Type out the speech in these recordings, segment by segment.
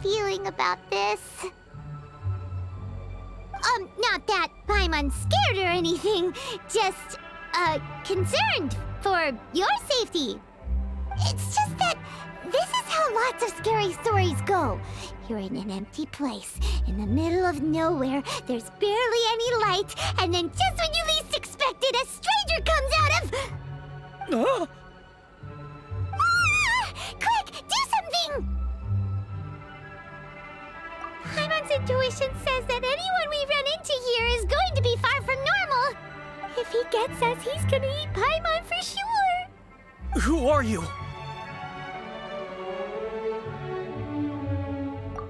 feeling about this. Not that Paimon's scared or anything, just, concerned for your safety. It's just that this is how lots of scary stories go. You're in an empty place, in the middle of nowhere, there's barely any light, and then just when you least expect it, a stranger comes out of... Quick, do something! Paimon's intuition says that anyone we run into here is going to be far from normal. If he gets us, he's gonna eat Paimon for sure. Who are you?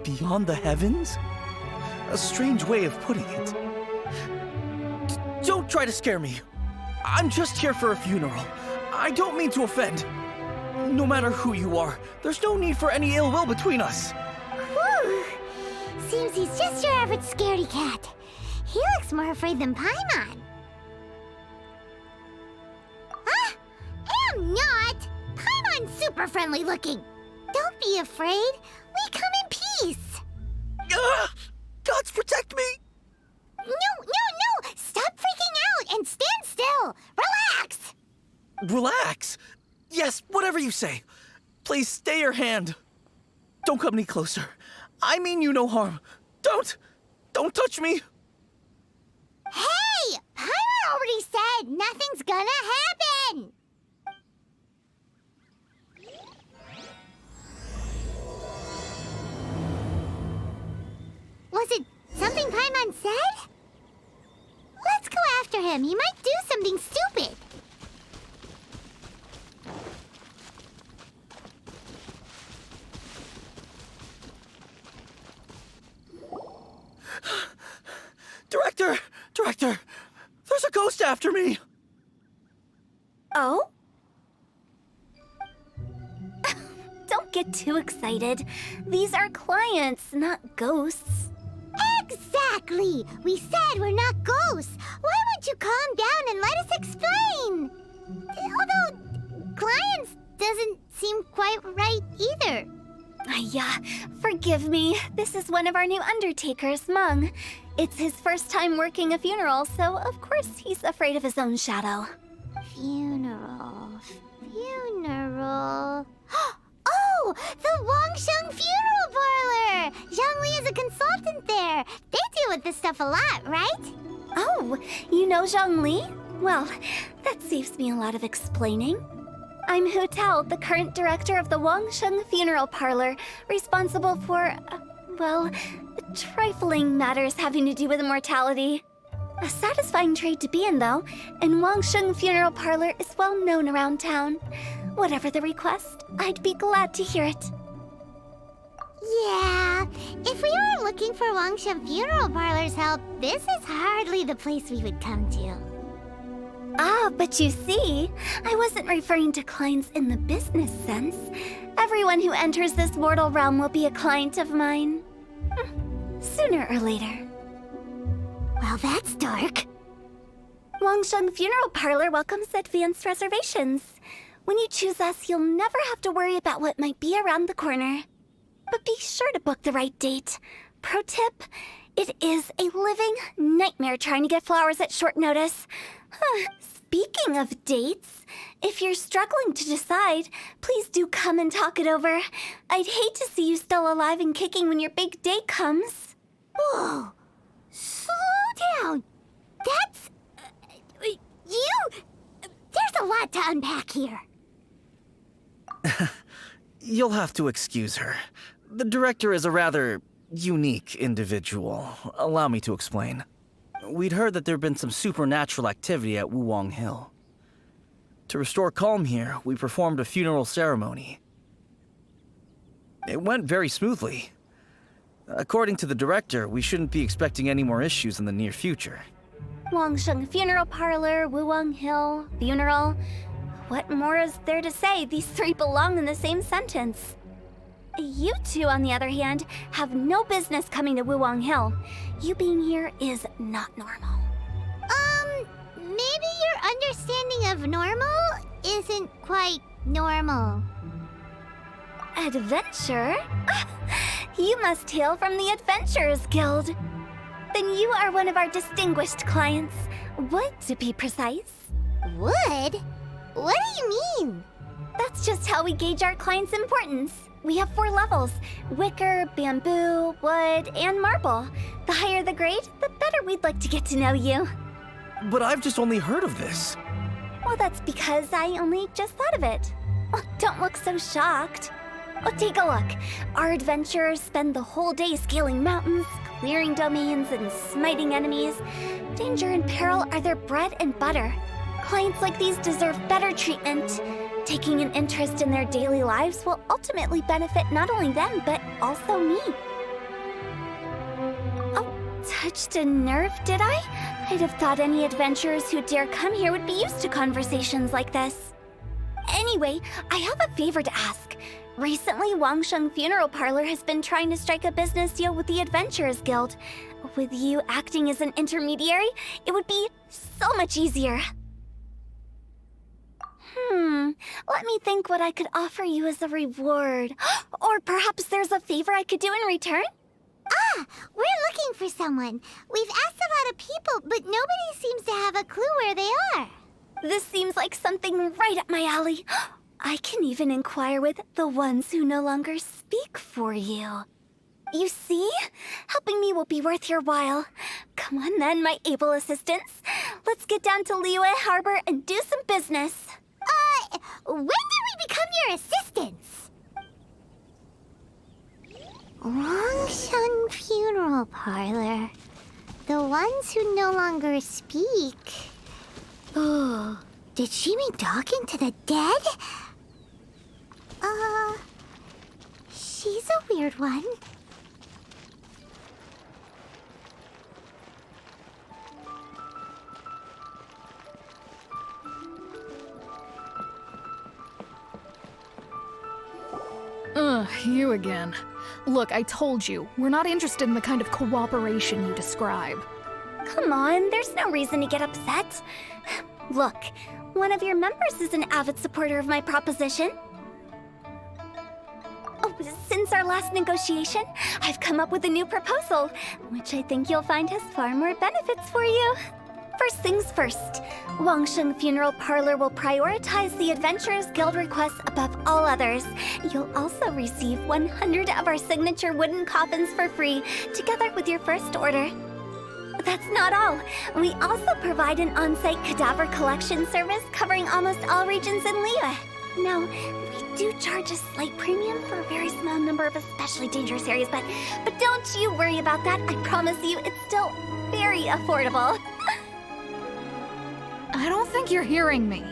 Beyond the heavens? A strange way of putting it. Don't try to scare me. I'm just here for a funeral. I don't mean to offend. No matter who you are, there's no need for any ill will between us. Whew. Seems he's just your average scaredy cat. He looks more afraid than Paimon. Huh? I'm not! Paimon's super friendly looking. Don't be afraid. We come in peace. Gods protect me! No! Stop freaking out and stand still. Relax. Relax. Yes, whatever you say. Please stay your hand. Don't come any closer. I mean you no harm. Don't touch me. Hey! Paimon already said nothing's gonna happen. Was it something Paimon said? Let's go after him. He might do something stupid. Director, there's a ghost after me. Oh? Don't get too excited. These are clients, not ghosts. Exactly! We said we're not ghosts. Why won't you calm down and let us explain? Although, clients doesn't seem quite right either. Yeah, forgive me. This is one of our new undertakers, Mung. It's his first time working a funeral, so of course he's afraid of his own shadow. Funeral. Oh! The Wangsheng Funeral Parlor! Zhongli is a consultant there. They deal with this stuff a lot, right? Oh, you know Zhongli? Well, that saves me a lot of explaining. I'm Hu Tao, the current director of the Wangsheng Funeral Parlor, responsible for, trifling matters having to do with immortality. A satisfying trade to be in, though, and Wangsheng Funeral Parlor is well known around town. Whatever the request, I'd be glad to hear it. Yeah, if we were looking for Wangsheng Funeral Parlor's help, this is hardly the place we would come to. Ah, but you see, I wasn't referring to clients in the business sense. Everyone who enters this mortal realm will be a client of mine. Sooner or later. Well, that's dark. Wangsheng Funeral Parlor welcomes advanced reservations. When you choose us, you'll never have to worry about what might be around the corner. But be sure to book the right date. Pro tip, it is a living nightmare trying to get flowers at short notice. Speaking of dates, if you're struggling to decide, please do come and talk it over. I'd hate to see you still alive and kicking when your big day comes. Whoa! Slow down! That's... There's a lot to unpack here. You'll have to excuse her. The director is a rather unique individual. Allow me to explain. We'd heard that there'd been some supernatural activity at Wuwang Hill. To restore calm here, we performed a funeral ceremony. It went very smoothly. According to the director, we shouldn't be expecting any more issues in the near future. Wangsheng Funeral Parlor, Wuwang Hill, funeral. What more is there to say? These three belong in the same sentence. You two, on the other hand, have no business coming to Wuwang Hill. You being here is not normal. Maybe your understanding of normal isn't quite normal. Adventure? You must hail from the Adventurers Guild. Then you are one of our distinguished clients. Wood, to be precise. Wood? What do you mean? That's just how we gauge our clients' importance. We have 4 levels: wicker, bamboo, wood, and marble. The higher the grade, the better we'd like to get to know you. But I've just only heard of this. Well, that's because I only just thought of it. Oh, don't look so shocked. Oh, take a look. Our adventurers spend the whole day scaling mountains, clearing domains, and smiting enemies. Danger and peril are their bread and butter. Clients like these deserve better treatment. Taking an interest in their daily lives will ultimately benefit not only them, but also me. Oh, touched a nerve, did I? I'd have thought any adventurers who dare come here would be used to conversations like this. Anyway, I have a favor to ask. Recently, Wangsheng Funeral Parlor has been trying to strike a business deal with the Adventurers Guild. With you acting as an intermediary, it would be so much easier. Let me think what I could offer you as a reward. Or perhaps there's a favor I could do in return? Ah, we're looking for someone. We've asked a lot of people, but nobody seems to have a clue where they are. This seems like something right up my alley. I can even inquire with the ones who no longer speak for you. You see? Helping me will be worth your while. Come on then, my able assistants. Let's get down to Liyue Harbor and do some business. When did we become your assistants? Wangsheng Funeral Parlor. The ones who no longer speak. Oh, did she mean talking to the dead? She's a weird one. You again. Look, I told you, we're not interested in the kind of cooperation you describe. Come on, there's no reason to get upset. Look, one of your members is an avid supporter of my proposition. Oh, since our last negotiation, I've come up with a new proposal, which I think you'll find has far more benefits for you. First things first, Wangsheng Funeral Parlor will prioritize the Adventurers Guild requests above all others. You'll also receive 100 of our signature wooden coffins for free, together with your first order. That's not all. We also provide an on-site cadaver collection service covering almost all regions in Liyue. Now, we do charge a slight premium for a very small number of especially dangerous areas, but don't you worry about that. I promise you, it's still very affordable. I don't think you're hearing me.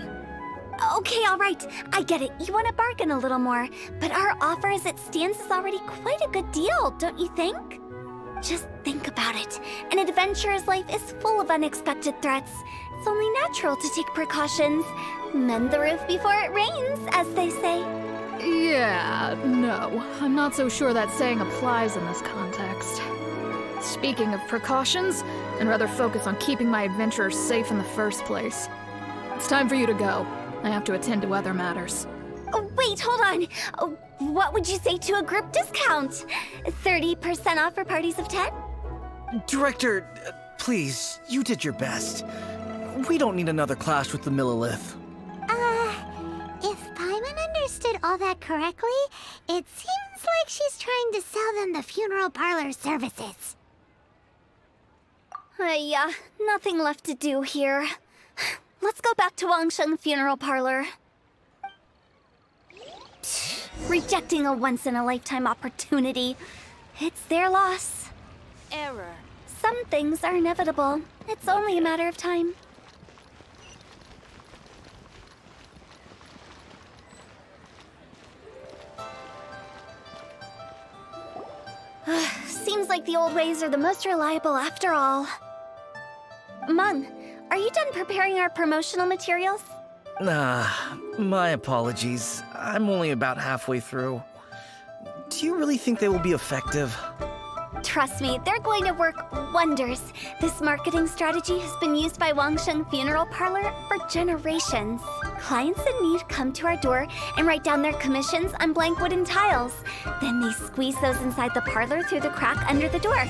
Okay, all right. I get it. You want to bargain a little more, but our offer as it stands is already quite a good deal, don't you think? Just think about it. An adventurer's life is full of unexpected threats. It's only natural to take precautions. Mend the roof before it rains, as they say. Yeah, no. I'm not so sure that saying applies in this context. Speaking of precautions, I'd rather focus on keeping my adventurers safe in the first place. It's time for you to go. I have to attend to other matters. Oh, wait, hold on. What would you say to a group discount? 30% off for parties of 10? Director, please, you did your best. We don't need another clash with the Millilith. If Paimon understood all that correctly, it seems like she's trying to sell them the funeral parlor services. Yeah, nothing left to do here. Let's go back to Wangsheng Funeral Parlor. Rejecting a once-in-a-lifetime opportunity. It's their loss. Error. Some things are inevitable. It's only a matter of time. Seems like the old ways are the most reliable after all. Mung, are you done preparing our promotional materials? My apologies. I'm only about halfway through. Do you really think they will be effective? Trust me, they're going to work wonders. This marketing strategy has been used by Wangsheng Funeral Parlor for generations. Clients in need come to our door and write down their commissions on blank wooden tiles. Then they squeeze those inside the parlor through the crack under the door.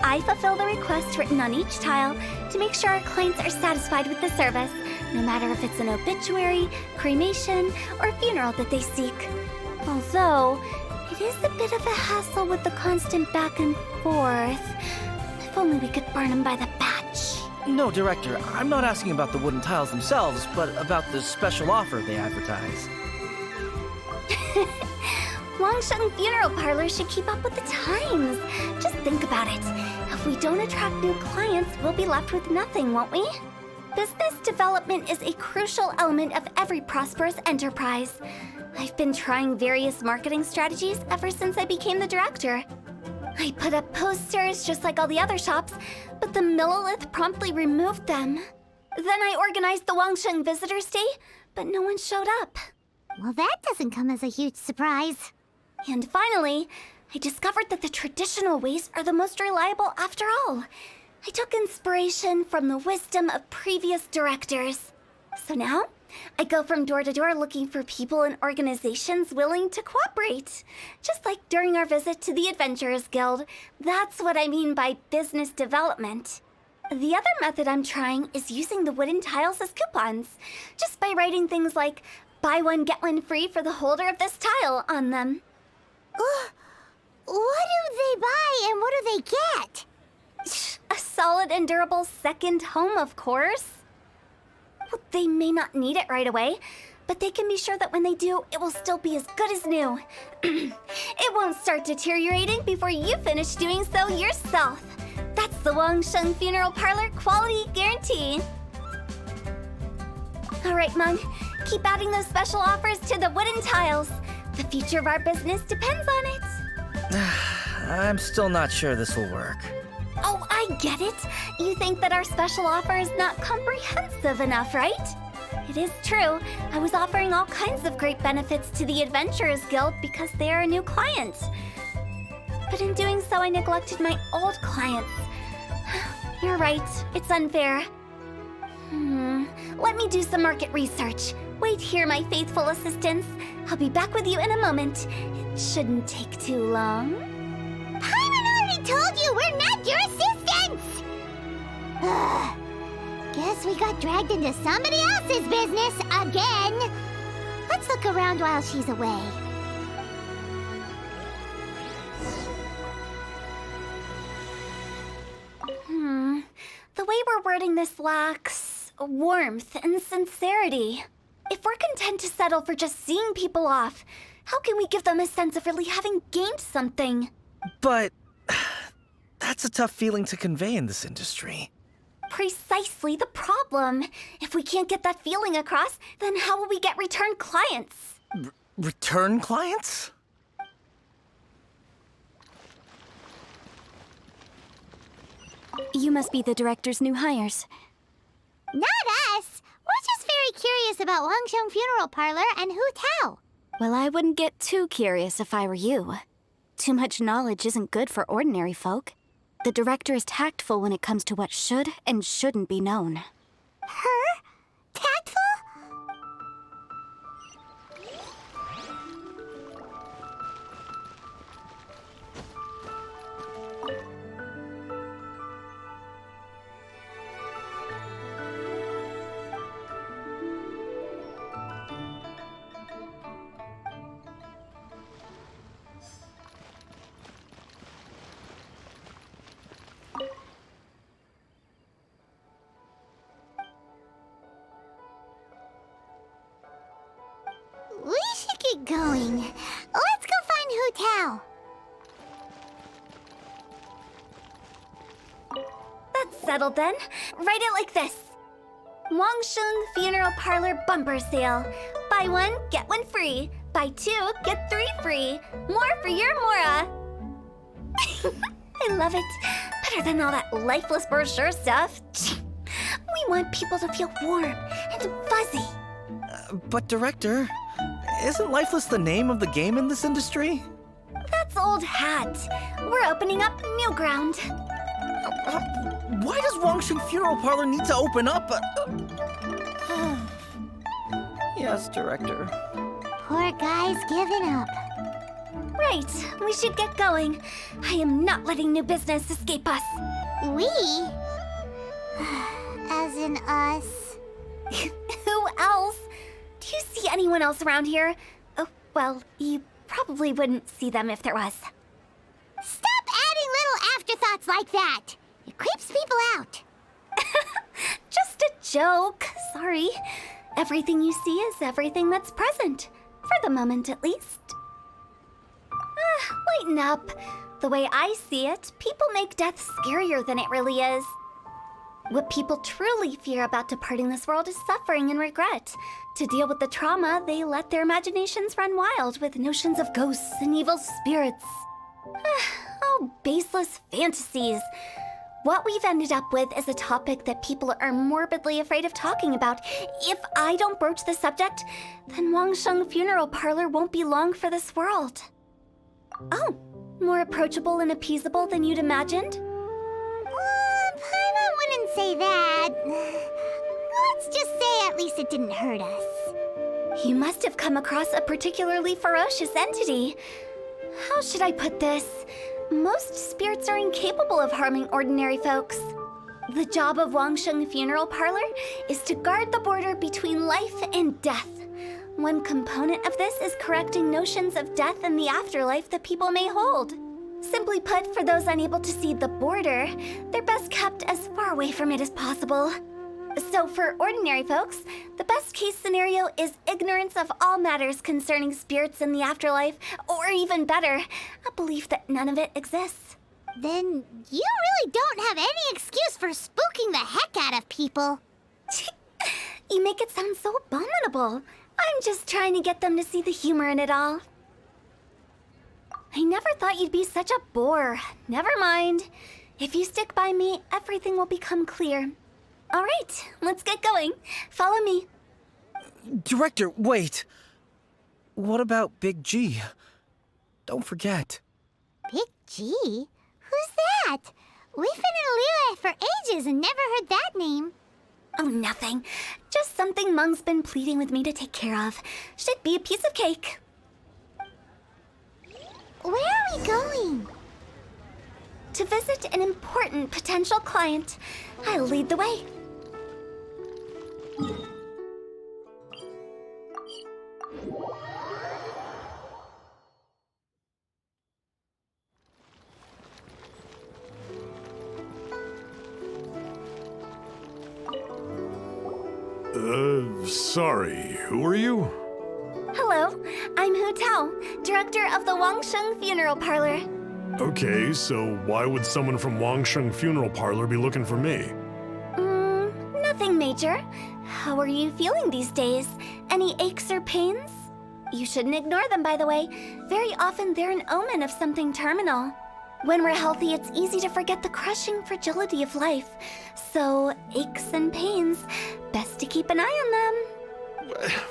I fulfill the request written on each tile to make sure our clients are satisfied with the service, no matter if it's an obituary, cremation, or funeral that they seek. Although, it is a bit of a hassle with the constant back and forth. If only we could burn them by the batch. No, Director, I'm not asking about the wooden tiles themselves, but about the special offer they advertise. Wangsheng Funeral Parlor should keep up with the times. Just think about it. If we don't attract new clients, we'll be left with nothing, won't we? Business development is a crucial element of every prosperous enterprise. I've been trying various marketing strategies ever since I became the director. I put up posters just like all the other shops, but the Millilith promptly removed them. Then I organized the Wangsheng Visitors Day, but no one showed up. Well, that doesn't come as a huge surprise. And finally, I discovered that the traditional ways are the most reliable after all. I took inspiration from the wisdom of previous directors. So now, I go from door to door looking for people and organizations willing to cooperate. Just like during our visit to the Adventurers Guild. That's what I mean by business development. The other method I'm trying is using the wooden tiles as coupons. Just by writing things like, buy one, get one free for the holder of this tile on them. What do they buy and what do they get? A solid and durable second home, of course. Well, they may not need it right away, but they can be sure that when they do, it will still be as good as new. It won't start deteriorating before you finish doing so yourself. That's the Wangsheng Funeral Parlor quality guarantee. All right, Mung, keep adding those special offers to the wooden tiles. The future of our business depends on it. I'm still not sure this will work. Oh, I get it. You think that our special offer is not comprehensive enough, right? It is true. I was offering all kinds of great benefits to the Adventurers Guild because they are a new client. But in doing so, I neglected my old clients. You're right. It's unfair. Let me do some market research. Wait here, my faithful assistants. I'll be back with you in a moment. It shouldn't take too long. Paimon already told you we're not your assistants! Guess we got dragged into somebody else's business again. Let's look around while she's away. The way we're wording this lacks warmth and sincerity. If we're content to settle for just seeing people off, how can we give them a sense of really having gained something? But that's a tough feeling to convey in this industry. Precisely the problem. If we can't get that feeling across, then how will we get return clients? Return clients? You must be the director's new hires. Not us! We're just very curious about Wangsheng Funeral Parlor and Hu Tao. Well, I wouldn't get too curious if I were you. Too much knowledge isn't good for ordinary folk. The director is tactful when it comes to what should and shouldn't be known. Her? Tactful? We should get going. Let's go find Hu Tao. That's settled then. Write it like this. Wangsheng Funeral Parlor Bumper Sale. Buy one, get one free. Buy two, get three free. More for your Mora. I love it. Better than all that lifeless brochure stuff. We want people to feel warm and fuzzy. But Director, isn't Lifeless the name of the game in this industry? That's old hat. We're opening up new ground. Why does Wangsheng Funeral Parlor need to open up? Yes, Director. Poor guy's given up. Right, we should get going. I am not letting new business escape us. We? As in us. Who else? Do you see anyone else around here? Oh, well, you probably wouldn't see them if there was. Stop adding little afterthoughts like that! It creeps people out. Just a joke. Sorry. Everything you see is everything that's present. For the moment, at least. Lighten up. The way I see it, people make death scarier than it really is. What people truly fear about departing this world is suffering and regret. To deal with the trauma, they let their imaginations run wild with notions of ghosts and evil spirits. Oh, baseless fantasies. What we've ended up with is a topic that people are morbidly afraid of talking about. If I don't broach the subject, then Wangsheng Funeral Parlor won't be long for this world. Oh, more approachable and appeasable than you'd imagined? Paimon wouldn't say that. Let's just say at least it didn't hurt us. You must have come across a particularly ferocious entity. How should I put this? Most spirits are incapable of harming ordinary folks. The job of Wangsheng Funeral Parlor is to guard the border between life and death. One component of this is correcting notions of death and the afterlife that people may hold. Simply put, for those unable to see the border, they're best kept as far away from it as possible. So for ordinary folks, the best case scenario is ignorance of all matters concerning spirits in the afterlife, or even better, a belief that none of it exists. Then you really don't have any excuse for spooking the heck out of people. You make it sound so abominable. I'm just trying to get them to see the humor in it all. I never thought you'd be such a bore. Never mind. If you stick by me, everything will become clear. All right, let's get going. Follow me. Director, wait! What about Big G? Don't forget. Big G? Who's that? We've been in Liyue for ages and never heard that name. Oh, nothing. Just something Mung's been pleading with me to take care of. Should be a piece of cake. Where are we going? To visit an important potential client. I'll lead the way. Sorry, who are you? Hello, I'm Hu Tao, director of the Wangsheng Funeral Parlor. Okay, so why would someone from Wangsheng Funeral Parlor be looking for me? Nothing major. How are you feeling these days? Any aches or pains? You shouldn't ignore them, by the way. Very often they're an omen of something terminal. When we're healthy, it's easy to forget the crushing fragility of life. So, aches and pains, best to keep an eye on them.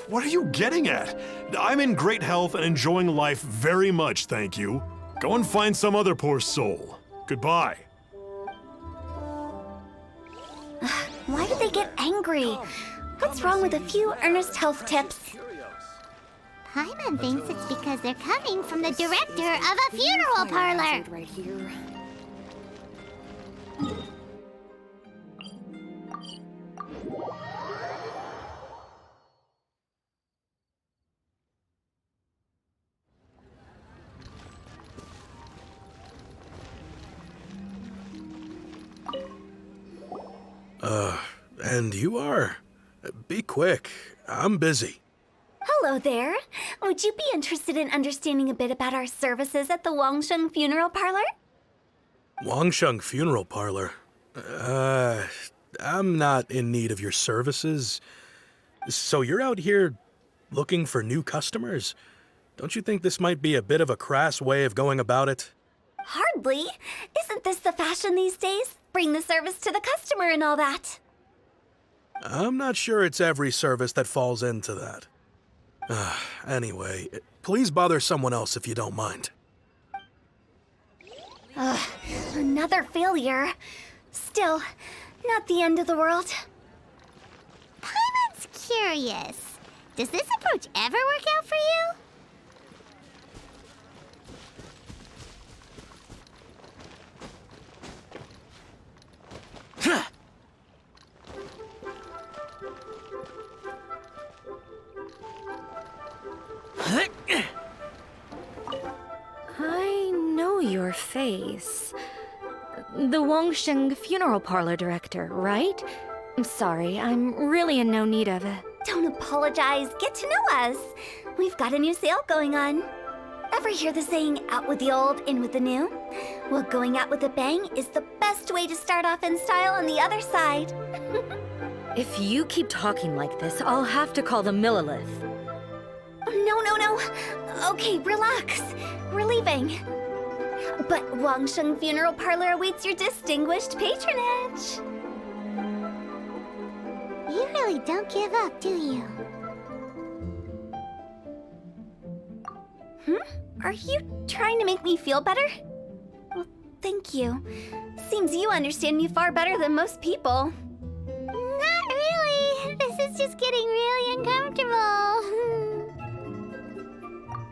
What are you getting at? I'm in great health and enjoying life very much, thank you. Go and find some other poor soul. Goodbye. Why do they get angry? What's wrong with a few earnest health tips? Paimon thinks it's because they're coming from the director of a funeral parlor. Right here. And you are? Be quick. I'm busy. Hello there. Would you be interested in understanding a bit about our services at the Wangsheng Funeral Parlor? Wangsheng Funeral Parlor? I'm not in need of your services. So you're out here looking for new customers? Don't you think this might be a bit of a crass way of going about it? Hardly. Isn't this the fashion these days? Bring the service to the customer and all that. I'm not sure it's every service that falls into that. Anyway, please bother someone else if you don't mind. Another failure. Still, not the end of the world. Paimon's curious. Does this approach ever work out for you? I know your face. The Wangsheng funeral parlor director, right? I'm sorry, I'm really in no need of it. Don't apologize. Get to know us. We've got a new sale going on. Ever hear the saying, out with the old, in with the new? Well, going out with a bang is the best way to start off in style on the other side. If you keep talking like this, I'll have to call the Millilith. No. Okay, relax. We're leaving. But Wangsheng Funeral Parlor awaits your distinguished patronage. You really don't give up, do you? Are you trying to make me feel better? Well, thank you. Seems you understand me far better than most people. Not really. This is just getting really uncomfortable.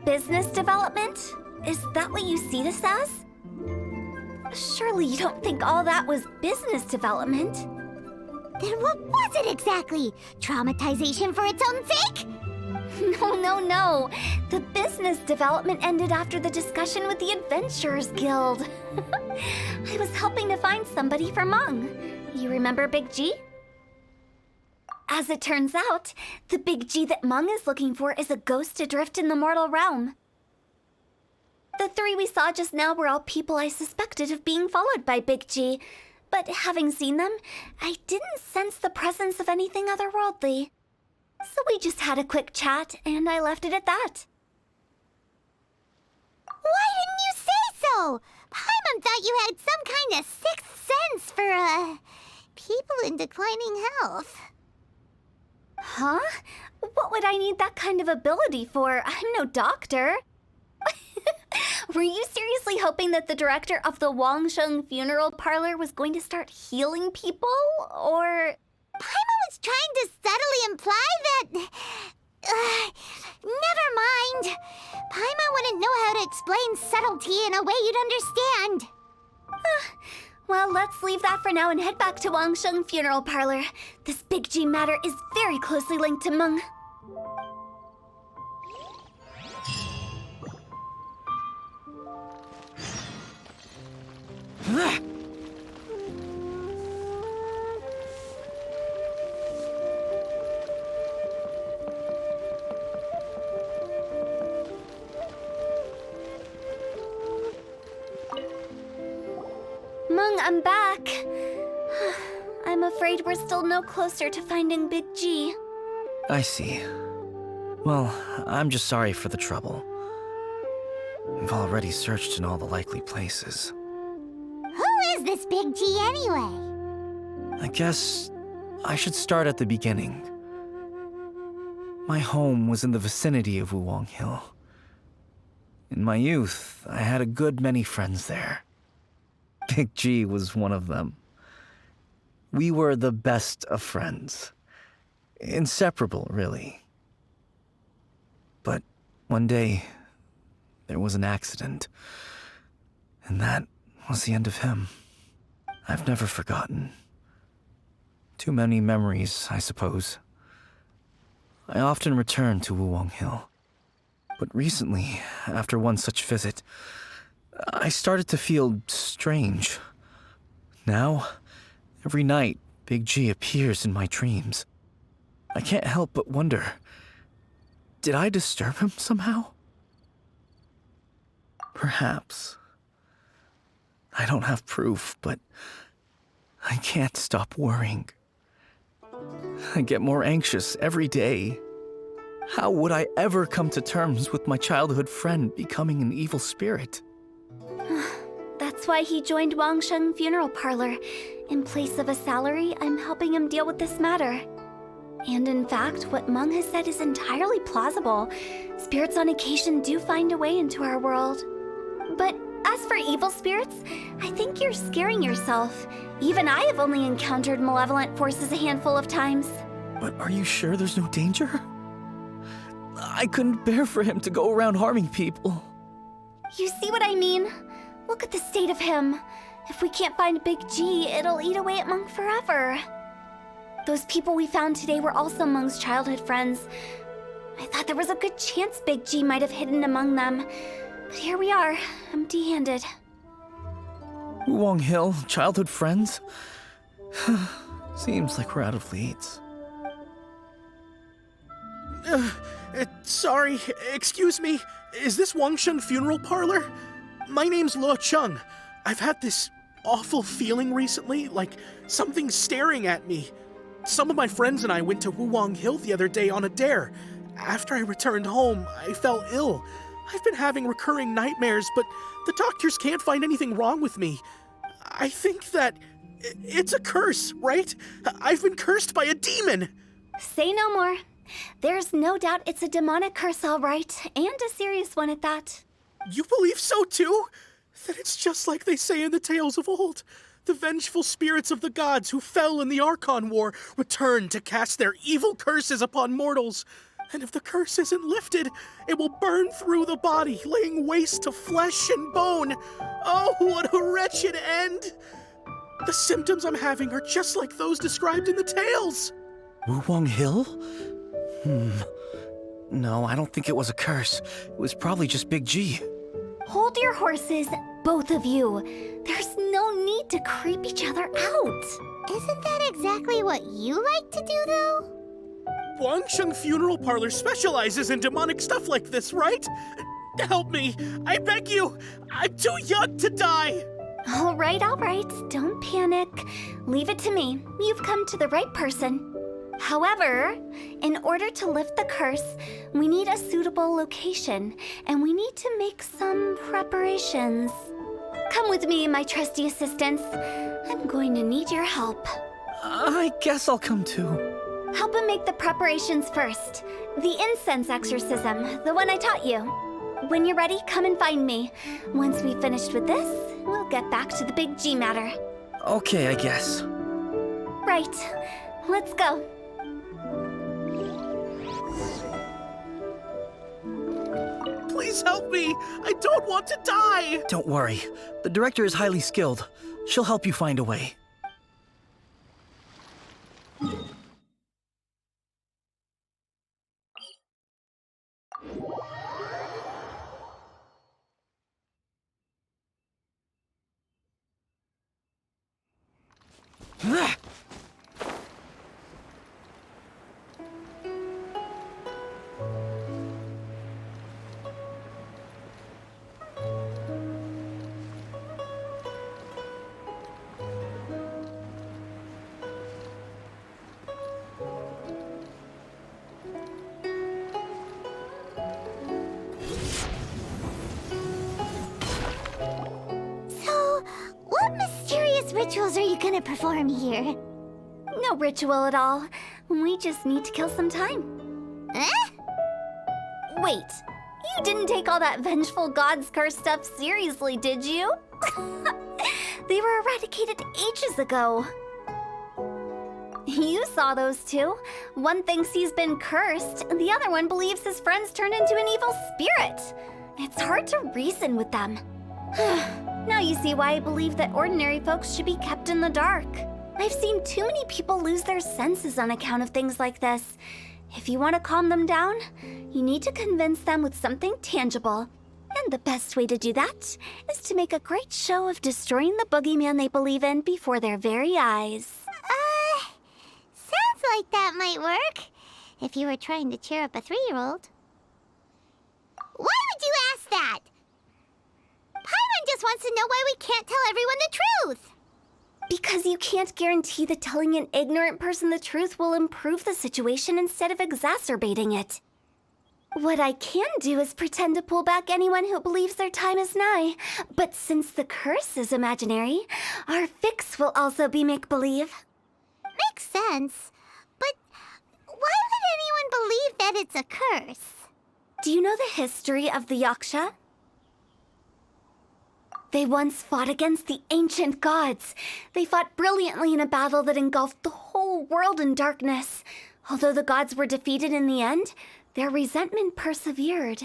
Business development? Is that what you see this as? Surely you don't think all that was business development? Then what was it exactly? Traumatization for its own sake? No. The business development ended after the discussion with the Adventurers Guild. I was helping to find somebody for Mung. You remember Big G? As it turns out, the Big G that Mung is looking for is a ghost adrift in the mortal realm. The three we saw just now were all people I suspected of being followed by Big G, but having seen them, I didn't sense the presence of anything otherworldly. So we just had a quick chat, and I left it at that. Why didn't you say so? Paimon thought you had some kind of sixth sense for, people in declining health. Huh? What would I need that kind of ability for? I'm no doctor. Were you seriously hoping that the director of the Wangsheng Funeral Parlor was going to start healing people, or...? Paimon was trying to subtly imply that... never mind. Paimon wouldn't know how to explain subtlety in a way you'd understand. Well, let's leave that for now and head back to Wangsheng Funeral Parlor. This Big G matter is very closely linked to Mung. Mung, I'm back. I'm afraid we're still no closer to finding Big G. I see. Well, I'm just sorry for the trouble. We've already searched in all the likely places. Who is this Big G anyway? I guess I should start at the beginning. My home was in the vicinity of Wuwang Hill. In my youth, I had a good many friends there. Big G was one of them. We were the best of friends. Inseparable, really. But one day, there was an accident. And that was the end of him. I've never forgotten. Too many memories, I suppose. I often return to Wuwang Hill. But recently, after one such visit, I started to feel strange. Now, every night, Big G appears in my dreams. I can't help but wonder, did I disturb him somehow? Perhaps. I don't have proof, but I can't stop worrying. I get more anxious every day. How would I ever come to terms with my childhood friend becoming an evil spirit? That's why he joined Wangsheng Funeral Parlor. In place of a salary, I'm helping him deal with this matter. And in fact, what Mung has said is entirely plausible. Spirits on occasion do find a way into our world. But as for evil spirits, I think you're scaring yourself. Even I have only encountered malevolent forces a handful of times. But are you sure there's no danger? I couldn't bear for him to go around harming people. You see what I mean? Look at the state of him. If we can't find Big G, it'll eat away at Monk forever. Those people we found today were also Monk's childhood friends. I thought there was a good chance Big G might have hidden among them. But here we are, empty-handed. Wuwang Hill, childhood friends? Seems like we're out of leads. Sorry, excuse me. Is this Wangshen Funeral Parlor? My name's Luo Chung. I've had this awful feeling recently, like something's staring at me. Some of my friends and I went to Wuwang Hill the other day on a dare. After I returned home, I fell ill. I've been having recurring nightmares, but the doctors can't find anything wrong with me. I think that it's a curse, right? I've been cursed by a demon. Say no more. There's no doubt it's a demonic curse, all right, and a serious one at that. You believe so too? That it's just like they say in the tales of old. The vengeful spirits of the gods who fell in the Archon War return to cast their evil curses upon mortals. And if the curse isn't lifted, it will burn through the body, laying waste to flesh and bone. Oh, what a wretched end! The symptoms I'm having are just like those described in the tales. Wuwang Hill? No, I don't think it was a curse. It was probably just Big G. Hold your horses, both of you. There's no need to creep each other out. Isn't that exactly what you like to do, though? Wangshen Funeral Parlor specializes in demonic stuff like this, right? Help me, I beg you. I'm too young to die. All right, don't panic. Leave it to me. You've come to the right person. However, in order to lift the curse, we need a suitable location, and we need to make some preparations. Come with me, my trusty assistants. I'm going to need your help. I guess I'll come too. Help him make the preparations first. The incense exorcism, the one I taught you. When you're ready, come and find me. Once we've finished with this, we'll get back to the Big G matter. Okay, I guess. Right. Let's go. Please help me. I don't want to die. Don't worry. The director is highly skilled. She'll help you find a way. What mysterious rituals are you gonna perform here? No ritual at all. We just need to kill some time. Eh? Wait, you didn't take all that vengeful god's curse stuff seriously, did you? They were eradicated ages ago. You saw those two. One thinks he's been cursed, and the other one believes his friends turned into an evil spirit. It's hard to reason with them. Now you see why I believe that ordinary folks should be kept in the dark. I've seen too many people lose their senses on account of things like this. If you want to calm them down, you need to convince them with something tangible. And the best way to do that is to make a great show of destroying the boogeyman they believe in before their very eyes. Sounds like that might work. If you were trying to cheer up a 3-year-old. Why would you ask that? Paimon just wants to know why we can't tell everyone the truth. Because you can't guarantee that telling an ignorant person the truth will improve the situation instead of exacerbating it. What I can do is pretend to pull back anyone who believes their time is nigh. But since the curse is imaginary, our fix will also be make-believe. Makes sense. But why would anyone believe that it's a curse? Do you know the history of the Yaksha? They once fought against the ancient gods. They fought brilliantly in a battle that engulfed the whole world in darkness. Although the gods were defeated in the end, their resentment persevered.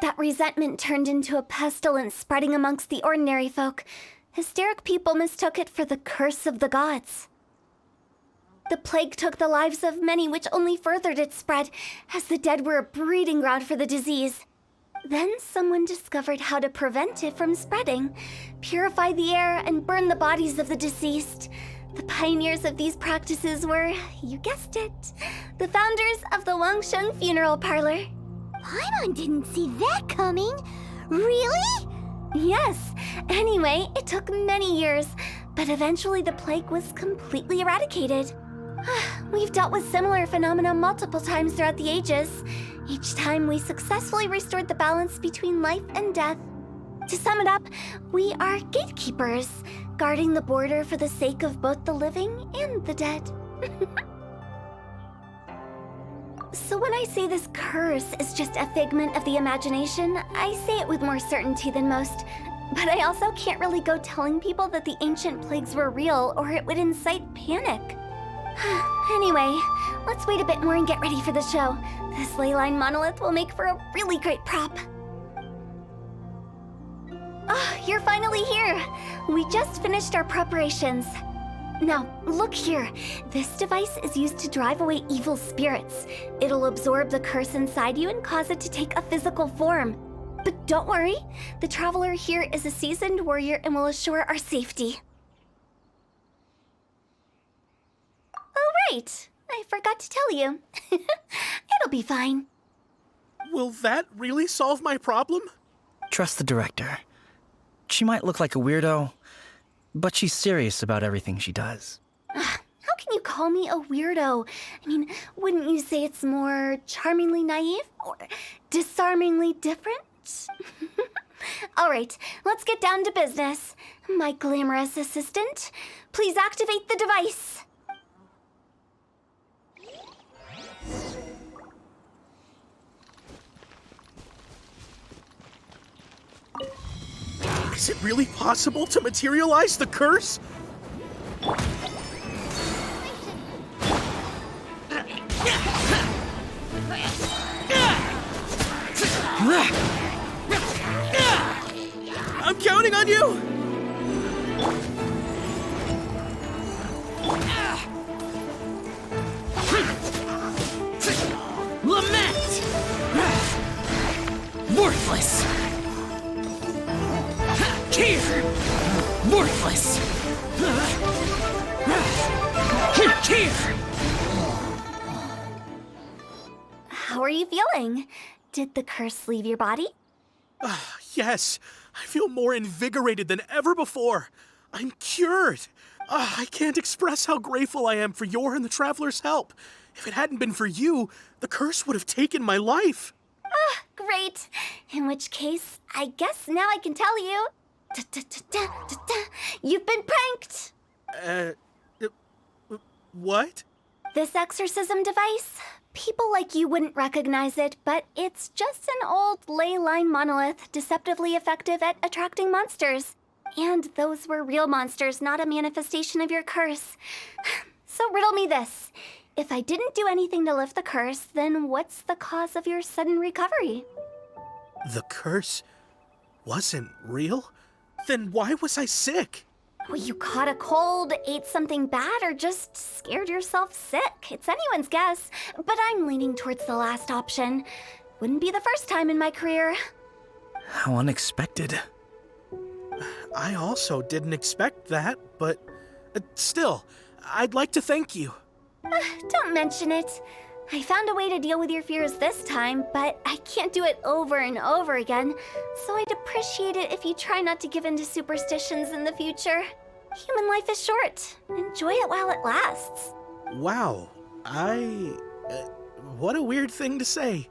That resentment turned into a pestilence spreading amongst the ordinary folk. Hysteric people mistook it for the curse of the gods. The plague took the lives of many, which only furthered its spread, as the dead were a breeding ground for the disease. Then someone discovered how to prevent it from spreading, purify the air, and burn the bodies of the deceased. The pioneers of these practices were, you guessed it, the founders of the Wangsheng Funeral Parlor. Paimon didn't see that coming. Really? Yes. Anyway, it took many years, but eventually the plague was completely eradicated. We've dealt with similar phenomena multiple times throughout the ages. Each time we successfully restored the balance between life and death. To sum it up, we are gatekeepers, guarding the border for the sake of both the living and the dead. So when I say this curse is just a figment of the imagination, I say it with more certainty than most. But I also can't really go telling people that the ancient plagues were real, or it would incite panic. Anyway, let's wait a bit more and get ready for the show. This leyline monolith will make for a really great prop. Oh, you're finally here! We just finished our preparations. Now, look here. This device is used to drive away evil spirits. It'll absorb the curse inside you and cause it to take a physical form. But don't worry, the traveler here is a seasoned warrior and will assure our safety. Oh, right. I forgot to tell you. It'll be fine. Will that really solve my problem? Trust the director. She might look like a weirdo, but she's serious about everything she does. How can you call me a weirdo? I mean, wouldn't you say it's more charmingly naive or disarmingly different? All right, let's get down to business. My glamorous assistant, please activate the device. Is it really possible to materialize the curse? I'm counting on you! Lament! Worthless! Here! Worthless! Here! How are you feeling? Did the curse leave your body? Yes, I feel more invigorated than ever before. I'm cured. I can't express how grateful I am for your and the Traveler's help. If it hadn't been for you, the curse would have taken my life. Great. In which case, I guess now I can tell you. You've been pranked! What? This exorcism device? People like you wouldn't recognize it, but it's just an old ley line monolith deceptively effective at attracting monsters. And those were real monsters, not a manifestation of your curse. So riddle me this. If I didn't do anything to lift the curse, then what's the cause of your sudden recovery? The curse wasn't real? Then why was I sick? Well, you caught a cold, ate something bad, or just scared yourself sick. It's anyone's guess, but I'm leaning towards the last option. Wouldn't be the first time in my career. How unexpected. I also didn't expect that, but still, I'd like to thank you. Don't mention it. I found a way to deal with your fears this time, but I can't do it over and over again, so I'd appreciate it if you try not to give in to superstitions in the future. Human life is short. Enjoy it while it lasts. Wow, what a weird thing to say.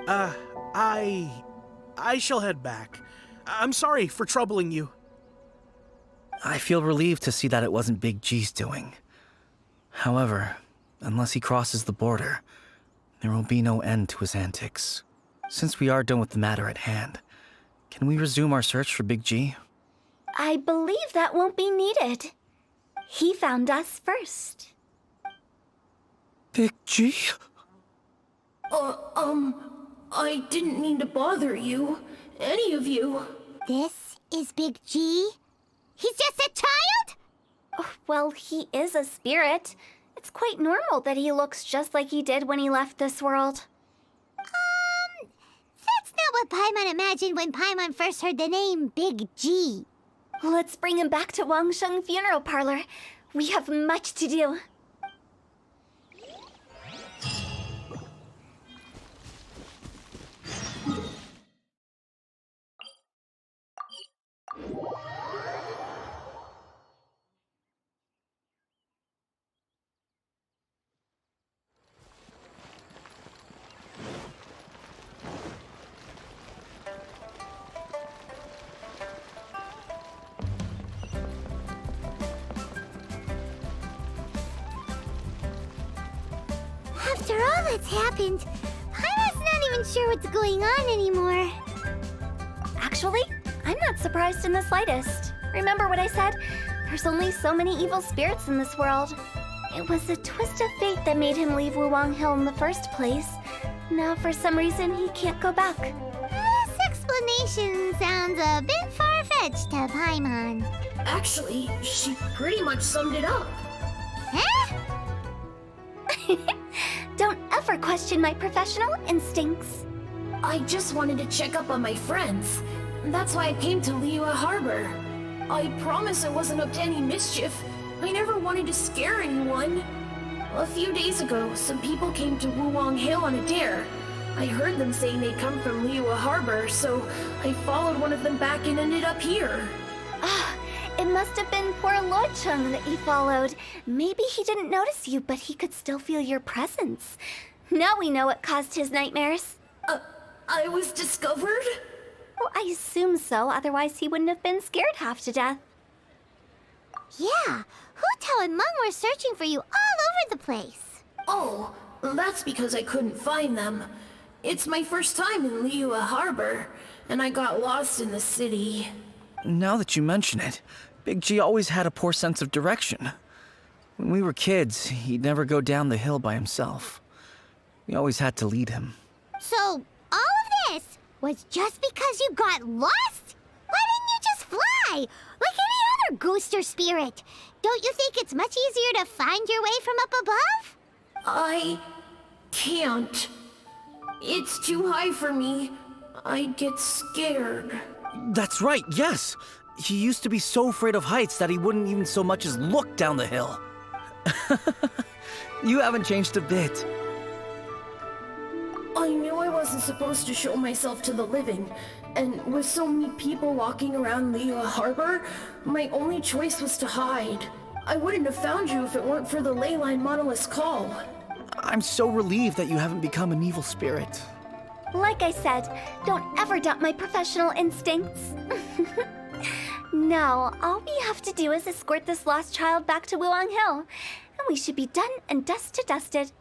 I shall head back. I'm sorry for troubling you. I feel relieved to see that it wasn't Big G's doing. However, unless he crosses the border, there will be no end to his antics. Since we are done with the matter at hand, can we resume our search for Big G? I believe that won't be needed. He found us first. Big G? I didn't mean to bother you. Any of you. This is Big G? He's just a child? Well, he is a spirit. It's quite normal that he looks just like he did when he left this world. That's not what Paimon imagined when Paimon first heard the name Big G. Let's bring him back to Wangsheng Funeral Parlor. We have much to do. After all that's happened, Paimon's not even sure what's going on anymore. Actually, I'm not surprised in the slightest. Remember what I said? There's only so many evil spirits in this world. It was a twist of fate that made him leave Wuwang Hill in the first place. Now, for some reason, he can't go back. This explanation sounds a bit far-fetched to Paimon. Actually, she pretty much summed it up. Huh? Don't ever question my professional instincts. I just wanted to check up on my friends. That's why I came to Liyue Harbor. I promise I wasn't up to any mischief. I never wanted to scare anyone. A few days ago, some people came to Wuwang Hill on a dare. I heard them saying they'd come from Liyue Harbor, so I followed one of them back and ended up here. It must have been poor Luocheng that you followed. Maybe he didn't notice you, but he could still feel your presence. Now we know what caused his nightmares. I was discovered? Well, I assume so, otherwise he wouldn't have been scared half to death. Yeah, Hu Tao and Meng were searching for you all over the place. Oh, that's because I couldn't find them. It's my first time in Liyue Harbor, and I got lost in the city. Now that you mention it, Big G always had a poor sense of direction. When we were kids, he'd never go down the hill by himself. We always had to lead him. So, all of this was just because you got lost? Why didn't you just fly? Like any other ghost or spirit? Don't you think it's much easier to find your way from up above? I can't. It's too high for me. I'd get scared. That's right, yes! He used to be so afraid of heights that he wouldn't even so much as look down the hill. You haven't changed a bit. I knew I wasn't supposed to show myself to the living, and with so many people walking around Liyue Harbor, my only choice was to hide. I wouldn't have found you if it weren't for the Leyline Monolith's call. I'm so relieved that you haven't become an evil spirit. Like I said, don't ever doubt my professional instincts. Now, all we have to do is escort this lost child back to Wuwang Hill, and we should be done and dust to dusted.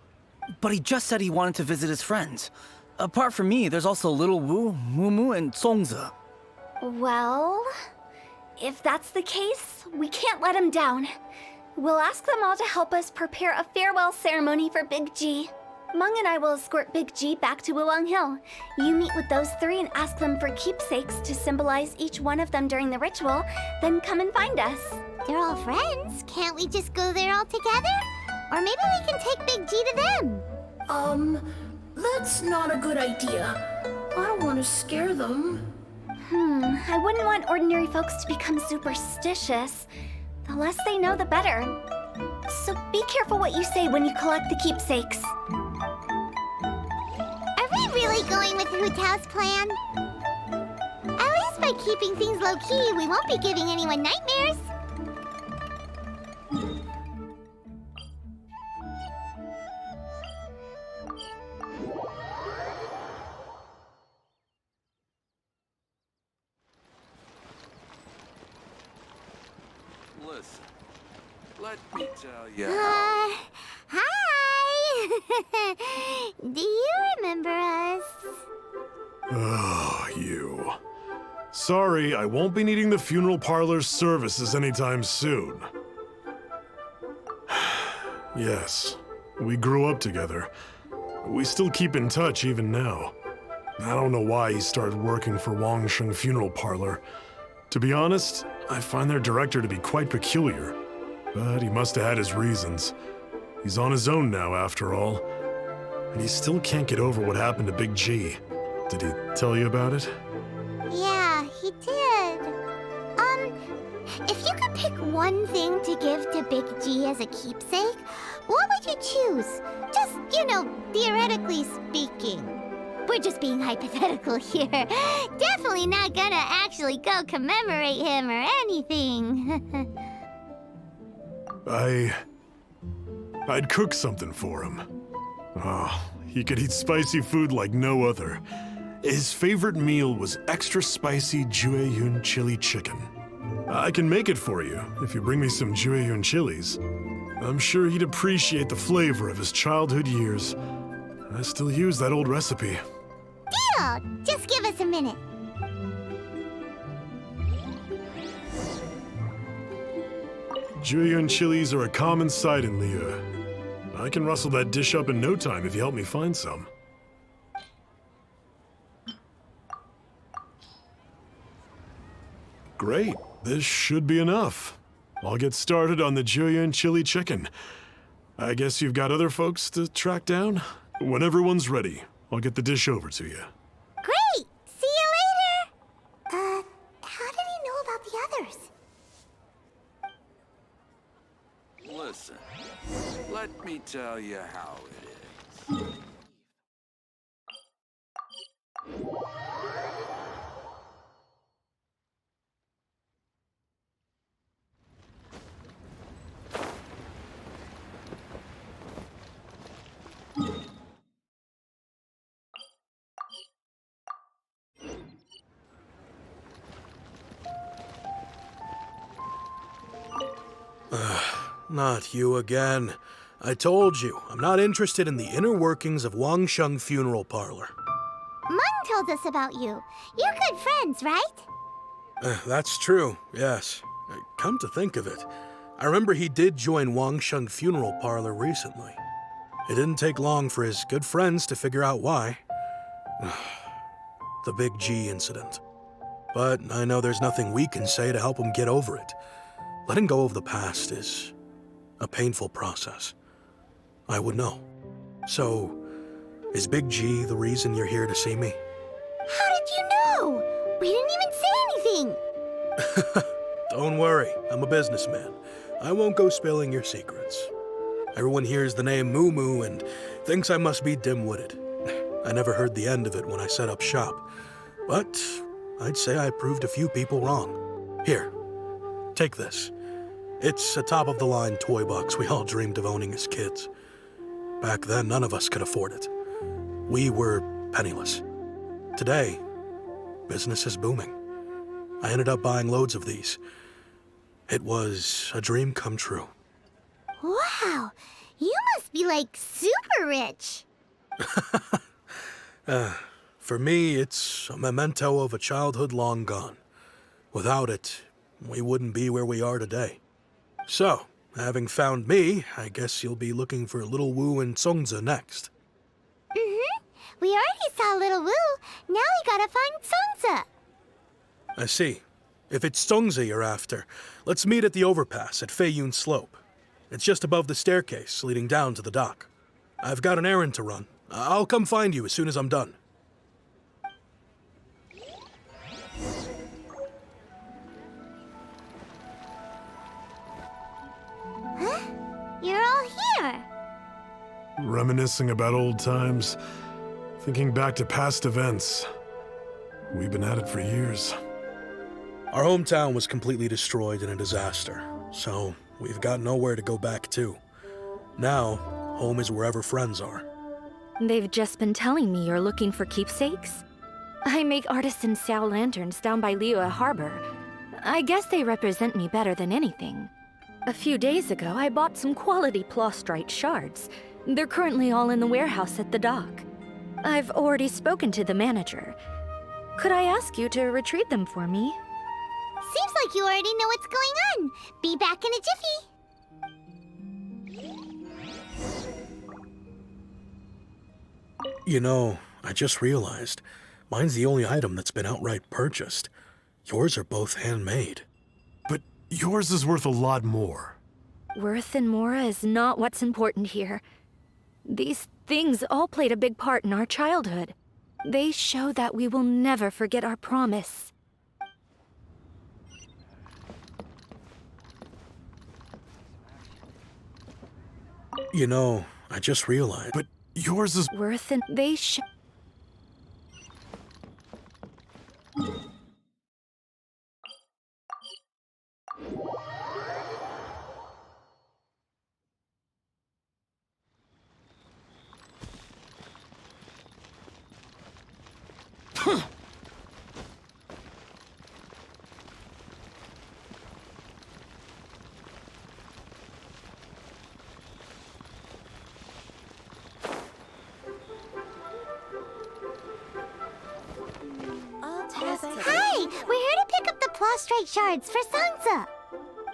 But he just said he wanted to visit his friends. Apart from me, there's also Little Wu, Mumu, and Songzi. Well, if that's the case, we can't let him down. We'll ask them all to help us prepare a farewell ceremony for Big G. Meng and I will escort Big G back to Wuwang Hill. You meet with those three and ask them for keepsakes to symbolize each one of them during the ritual, then come and find us. They're all friends. Can't we just go there all together? Or maybe we can take Big G to them. That's not a good idea. I don't want to scare them. I wouldn't want ordinary folks to become superstitious. The less they know, the better. So be careful what you say when you collect the keepsakes. Are we really going with Hu Tao's plan? At least by keeping things low-key, we won't be giving anyone nightmares. Listen, let me tell you. Hi! Do you remember us? Oh, you. Sorry, I won't be needing the funeral parlor's services anytime soon. Yes, We grew up together. We still keep in touch even now. I don't know why he started working for Wangsheng Funeral Parlor. To be honest, I find their director to be quite peculiar. But he must have had his reasons. He's on his own now, after all. And he still can't get over what happened to Big G. Did he tell you about it? Yeah, he did. If you could pick one thing to give to Big G as a keepsake, what would you choose? Just, theoretically speaking. We're just being hypothetical here. Definitely not gonna actually go commemorate him or anything. I'd cook something for him. Oh, he could eat spicy food like no other. His favorite meal was extra spicy Jueyun chili chicken. I can make it for you if you bring me some Jueyun chilies. I'm sure he'd appreciate the flavor of his childhood years. I still use that old recipe. Deal! Just give us a minute. Jueyun chilies are a common sight in Liyue. I can rustle that dish up in no time if you help me find some. Great, this should be enough. I'll get started on the Jueyun chili chicken. I guess you've got other folks to track down? When everyone's ready, I'll get the dish over to you. Great! See you later! How did he know about the others? Listen, let me tell you how it is. Not you again. I told you, I'm not interested in the inner workings of Wangsheng Funeral Parlor. Mung told us about you. You're good friends, right? That's true, yes. Come to think of it, I remember he did join Wangsheng Funeral Parlor recently. It didn't take long for his good friends to figure out why. The Big G incident. But I know there's nothing we can say to help him get over it. Letting go of the past is a painful process. I would know. So, is Big G the reason you're here to see me? How did you know? We didn't even say anything. Don't worry, I'm a businessman. I won't go spilling your secrets. Everyone hears the name Moo Moo and thinks I must be dim-witted. I never heard the end of it when I set up shop. But I'd say I proved a few people wrong. Here, take this. It's a top-of-the-line toy box we all dreamed of owning as kids. Back then, none of us could afford it. We were penniless. Today, business is booming. I ended up buying loads of these. It was a dream come true. Wow, you must be like super rich. For me, it's a memento of a childhood long gone. Without it, we wouldn't be where we are today. So, having found me, I guess you'll be looking for Little Wu and Songza next. Mm-hmm. We already saw Little Wu. Now we gotta find Songza. I see. If it's Songza you're after, let's meet at the overpass at Feiyun Slope. It's just above the staircase leading down to the dock. I've got an errand to run. I'll come find you as soon as I'm done. Huh? You're all here. Reminiscing about old times, thinking back to past events. We've been at it for years. Our hometown was completely destroyed in a disaster, so we've got nowhere to go back to. Now, home is wherever friends are. They've just been telling me you're looking for keepsakes. I make artisan Sao lanterns down by Liyue Harbor. I guess they represent me better than anything. A few days ago, I bought some quality plastrite shards. They're currently all in the warehouse at the dock. I've already spoken to the manager. Could I ask you to retrieve them for me? Seems like you already know what's going on. Be back in a jiffy. You know, I just realized mine's the only item that's been outright purchased. Yours are both handmade. But yours is worth a lot more. Worth and Mora is not what's important here. These things all played a big part in our childhood. They show that we will never forget our promise. You know, I just realized. But yours is... Worth and they show... Hi! We're here to pick up the prostrate shards for Sansa.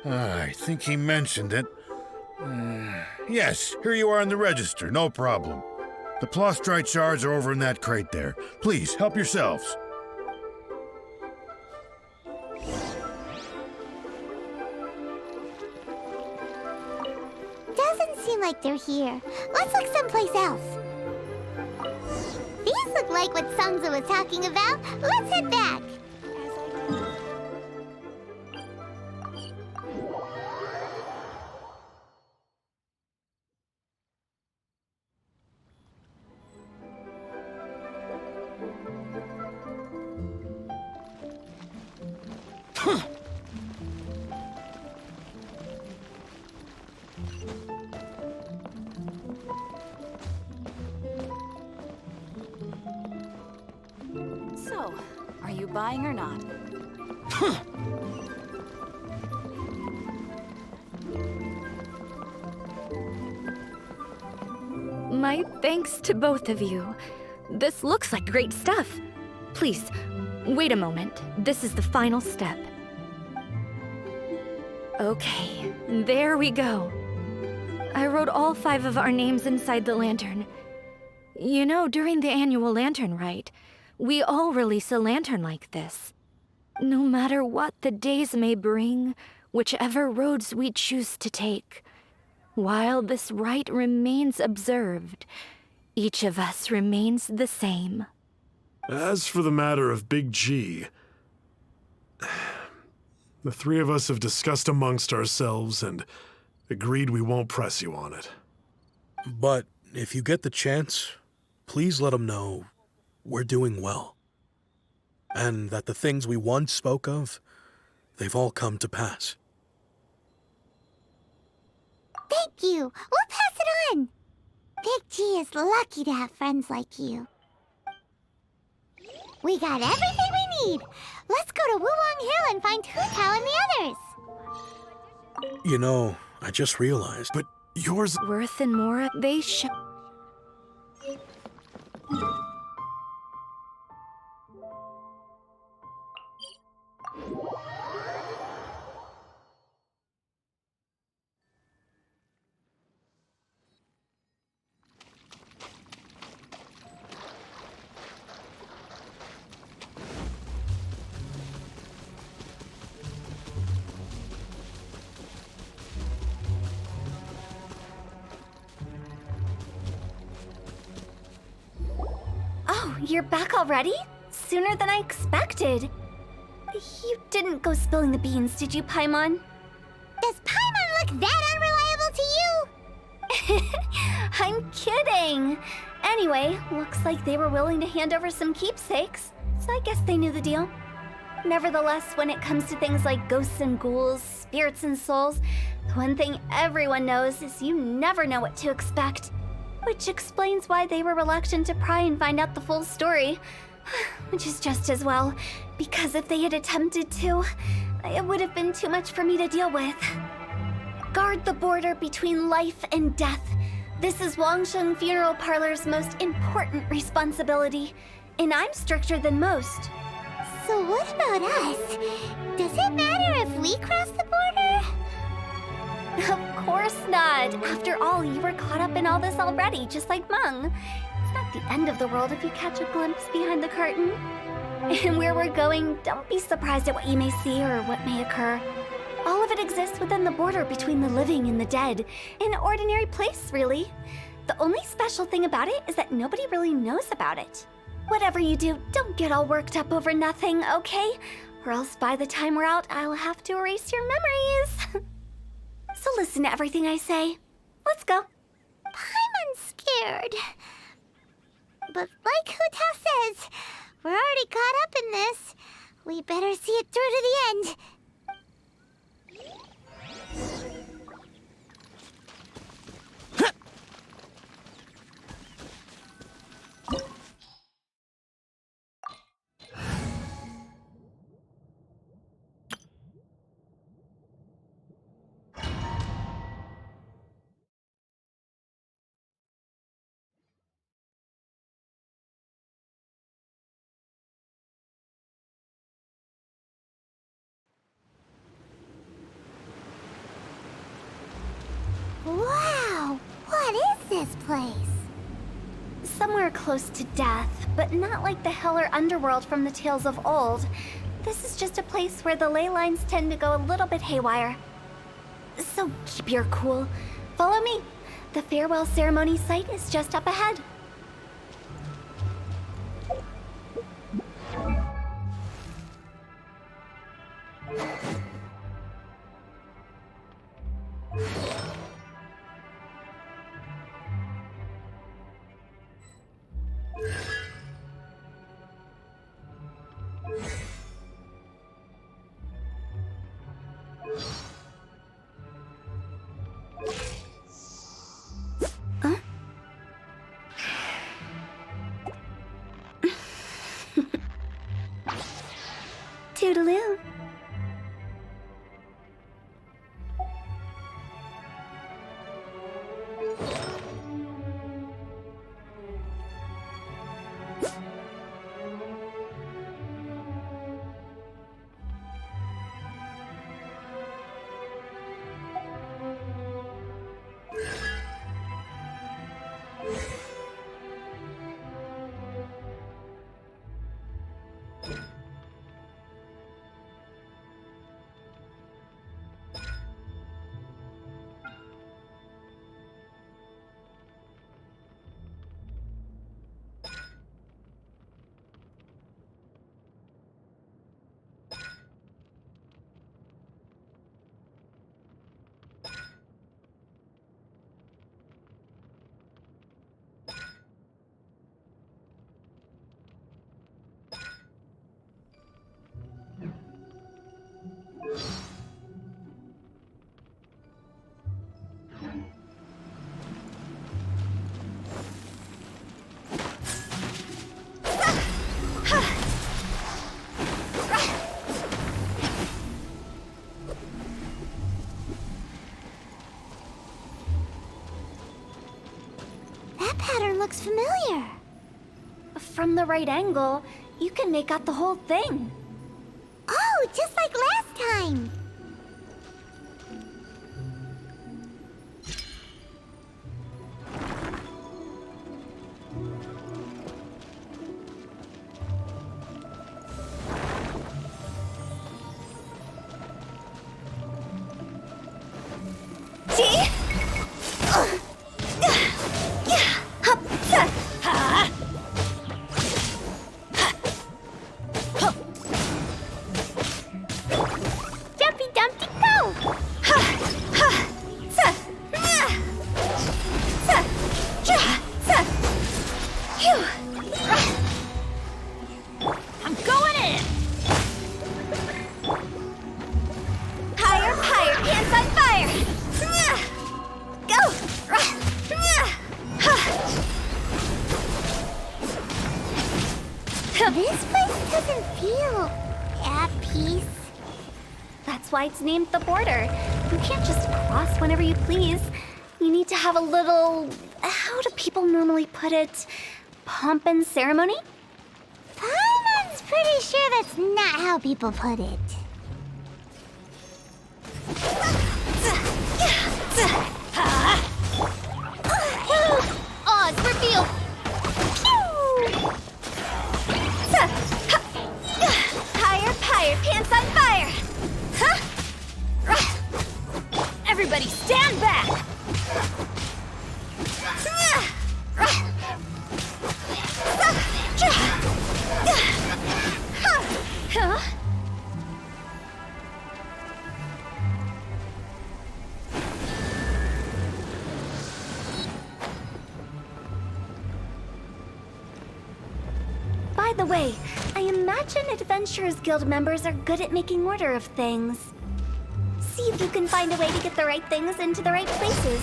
I think he mentioned it. Yes, here you are in the register, no problem. The Plostrite shards are over in that crate there. Please, help yourselves. Doesn't seem like they're here. Let's look someplace else. These look like what Sansa was talking about. Let's head back. So, are you buying or not? My thanks to both of you. This looks like great stuff. Please, wait a moment. This is the final step. Okay, there we go. I wrote all 5 of our names inside the lantern. You know, during the annual lantern rite, we all release a lantern like this. No matter what the days may bring, whichever roads we choose to take, while this rite remains observed, each of us remains the same. As for the matter of Big G, the 3 of us have discussed amongst ourselves and agreed we won't press you on it. But if you get the chance, please let them know we're doing well. And that the things we once spoke of, they've all come to pass. Thank you. We'll pass it on. Big G is lucky to have friends like you. We got everything we need. Let's go to Wulong Hill and find Hu Tao and the others. You know, I just realized. But yours... Worth and Mora, they show... Oh, you're back already? Sooner than I expected. You didn't go spilling the beans, did you, Paimon? Does Paimon look that unreliable to you? I'm kidding. Anyway, looks like they were willing to hand over some keepsakes, so I guess they knew the deal. Nevertheless, when it comes to things like ghosts and ghouls, spirits and souls, the one thing everyone knows is you never know what to expect. Which explains why they were reluctant to pry and find out the full story. Which is just as well, because if they had attempted to, it would have been too much for me to deal with. Guard the border between life and death. This is Wangshen Funeral Parlor's most important responsibility, and I'm stricter than most. So what about us? Does it matter if we cross the border? Of course not. After all, you were caught up in all this already, just like Meng. It's not the end of the world if you catch a glimpse behind the curtain. And where we're going, don't be surprised at what you may see or what may occur. All of it exists within the border between the living and the dead. An ordinary place, really. The only special thing about it is that nobody really knows about it. Whatever you do, don't get all worked up over nothing, okay? Or else by the time we're out, I'll have to erase your memories. So listen to everything I say. Let's go. Paimon's scared. But like Huta says, we're already caught up in this. We better see it through to the end. Wow! What is this place? Somewhere close to death, but not like the hell or underworld from the tales of old. This is just a place where the ley lines tend to go a little bit haywire. So keep your cool. Follow me. The farewell ceremony site is just up ahead. Toodaloo. That pattern looks familiar. From the right angle, you can make out the whole thing. Oh, just like last time. See? Jumpy Dumpty, go! I'm going in! Higher, higher, pants on fire! Go! This place doesn't feel at peace. That's why it's named the border. You can't just cross whenever you please. You need to have a little... how do people normally put it? Pomp and ceremony? Paimon's pretty sure that's not how people put it. Oz, reveal! Phew! Everybody stand back! Huh? By the way, I imagine Adventurers Guild members are good at making order of things. See if you can find a way to get the right things into the right places.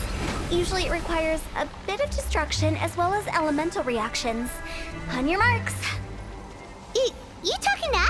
Usually it requires a bit of destruction as well as elemental reactions. On your marks. You talking to us?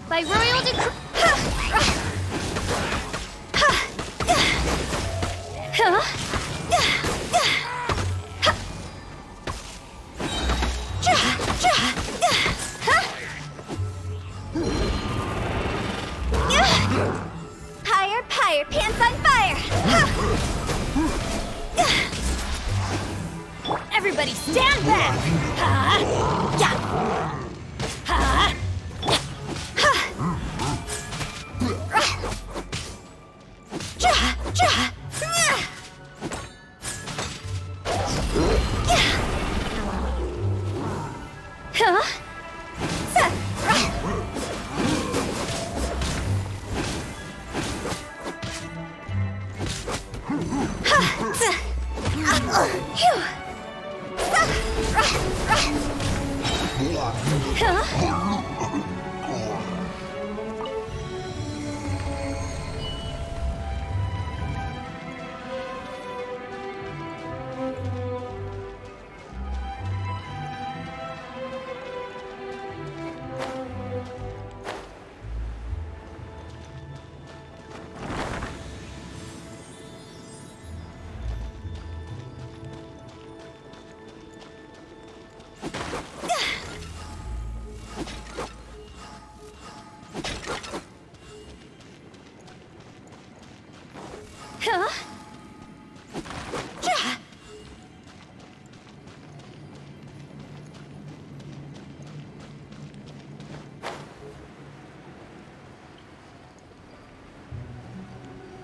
By royal decree. Higher, higher, pants on fire! Everybody stand back!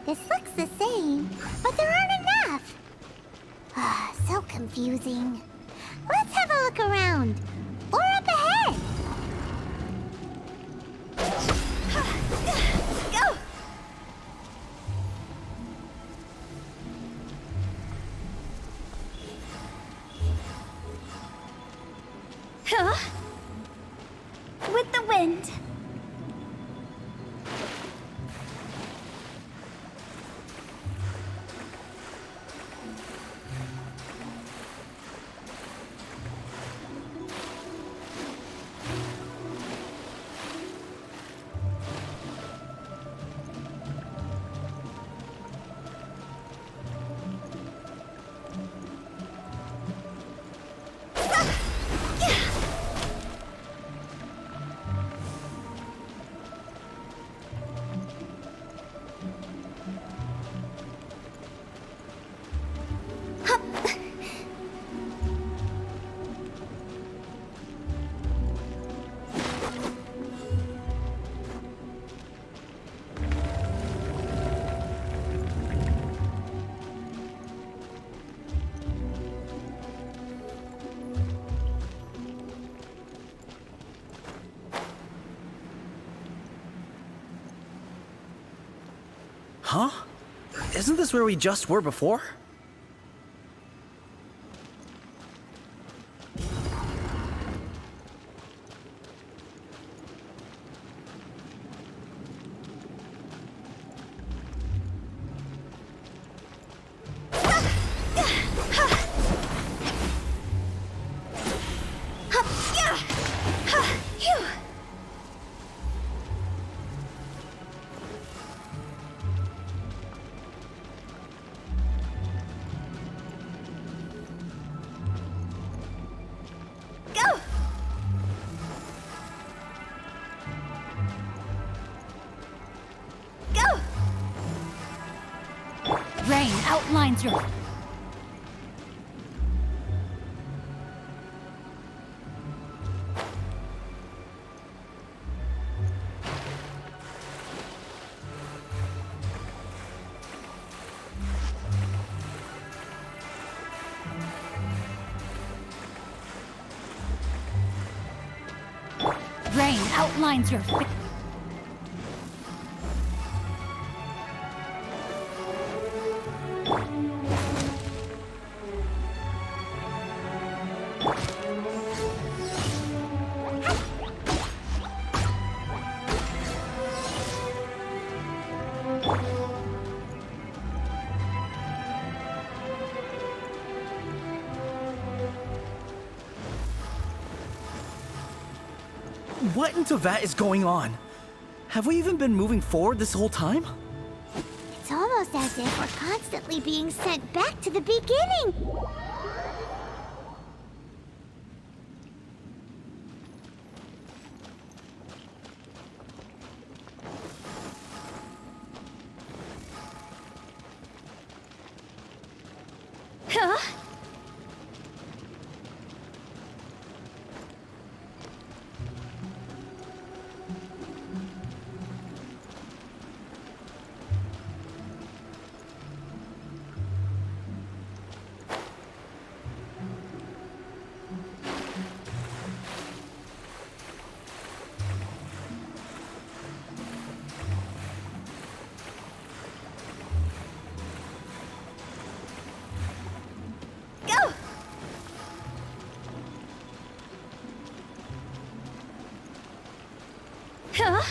This looks the same, but there aren't enough. So confusing. Let's have a look around. Or up ahead. Go! With the wind. Huh? Isn't this where we just were before? Rain outlines your... Rain outlines your... What into that is going on? Have we even been moving forward this whole time? It's almost as if we're constantly being sent back to the beginning. Huh? Huh?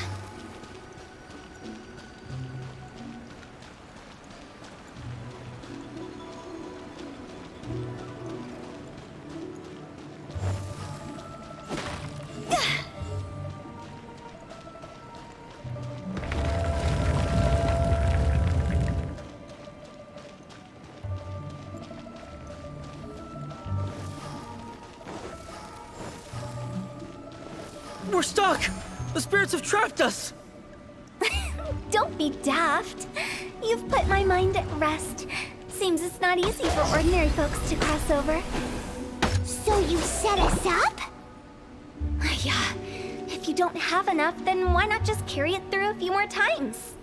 We're stuck! The spirits have trapped us! Don't be daft. You've put my mind at rest. Seems it's not easy for ordinary folks to cross over. So you set us up? Yeah. If you don't have enough, then why not just carry it through a few more times?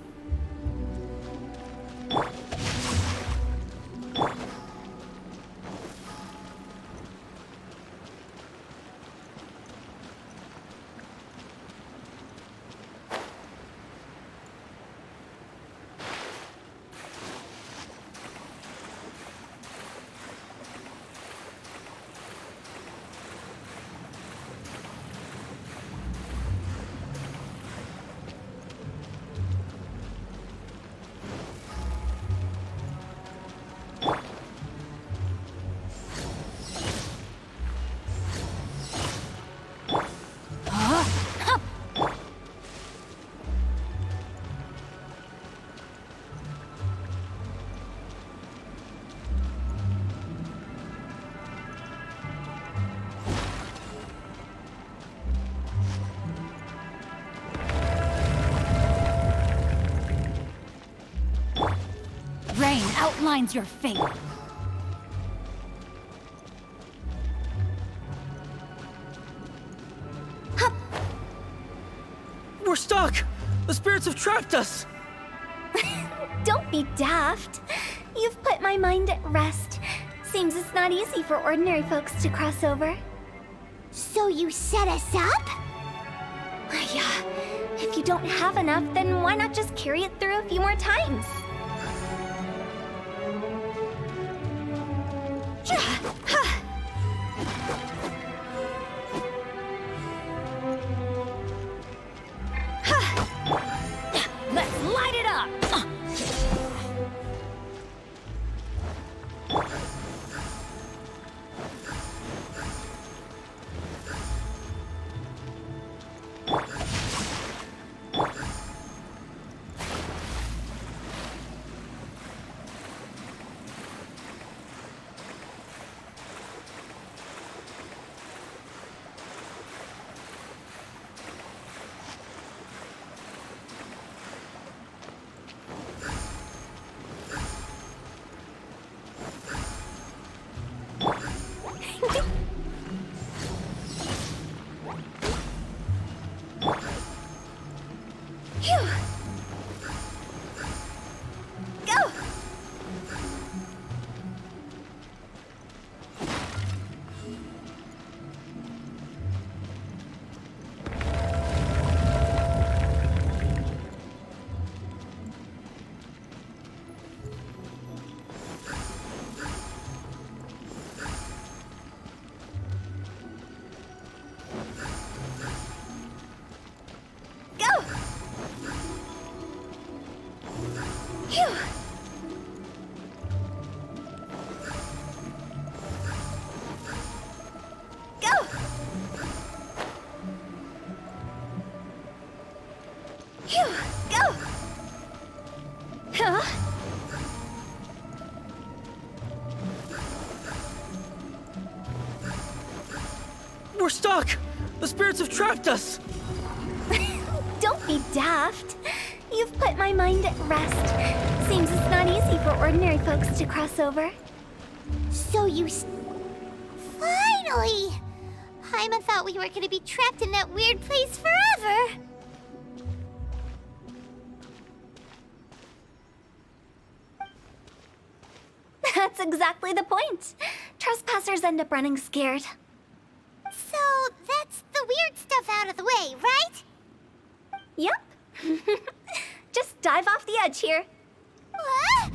Rain outlines your fate. We're stuck! The spirits have trapped us! Don't be daft. You've put my mind at rest. Seems it's not easy for ordinary folks to cross over. So you set us up? Yeah. If you don't have enough, then why not just carry it through a few more times? Phew! Go! Go! Phew! Go! Phew! Go! Huh? We're stuck! The spirits have trapped us! Don't be daft. You've put my mind at rest. Seems it's not easy for ordinary folks to cross over. So Finally! Paimon thought we were gonna be trapped in that weird place forever. That's exactly the point. Trespassers end up running scared. So that's the weird stuff out of the way, right? Yep. Just dive off the edge here. What?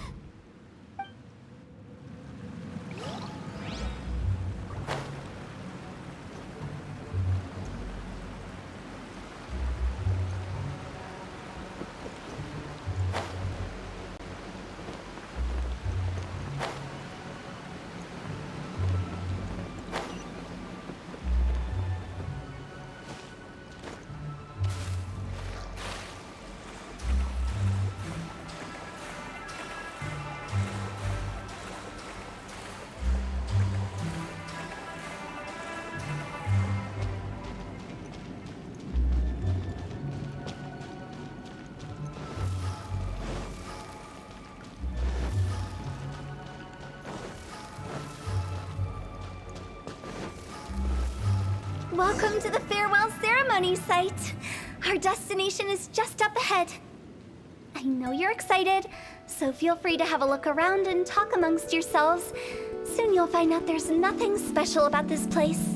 Welcome to the farewell ceremony site. Our destination is just up ahead. I know you're excited, so feel free to have a look around and talk amongst yourselves. Soon you'll find out there's nothing special about this place.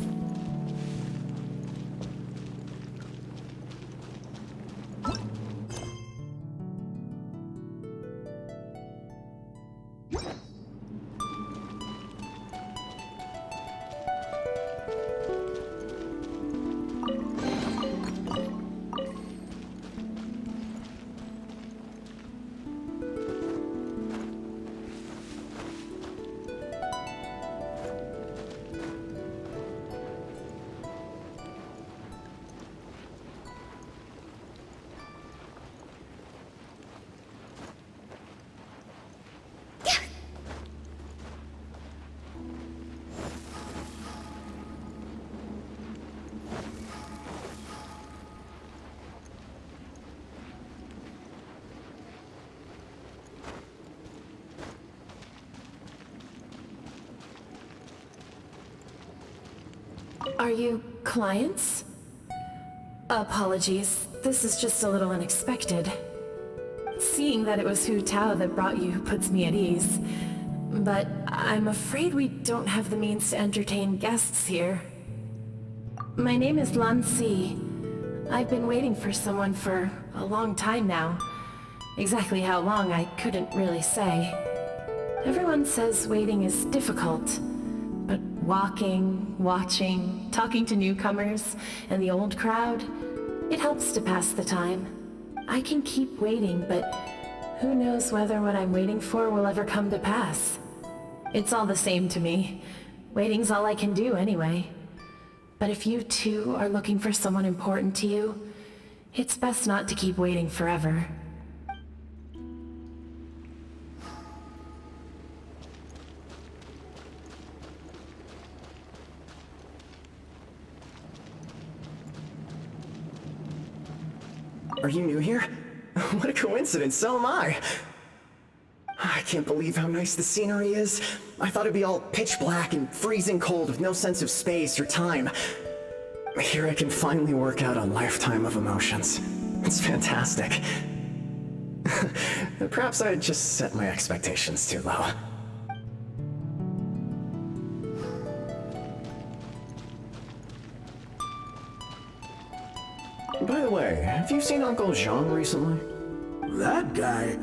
Are you clients? Apologies, this is just a little unexpected. Seeing that it was Hu Tao that brought you puts me at ease. But I'm afraid we don't have the means to entertain guests here. My name is Lan Si. I've been waiting for someone for a long time now. Exactly how long, I couldn't really say. Everyone says waiting is difficult. But walking, watching, talking to newcomers, and the old crowd, it helps to pass the time. I can keep waiting, but who knows whether what I'm waiting for will ever come to pass. It's all the same to me. Waiting's all I can do anyway. But if you too are looking for someone important to you, it's best not to keep waiting forever. Are you new here? What a coincidence, so am I. I can't believe how nice the scenery is. I thought it'd be all pitch black and freezing cold with no sense of space or time. Here I can finally work out a lifetime of emotions. It's fantastic. Perhaps I just set my expectations too low. By the way, have you seen Uncle Jean recently? That guy?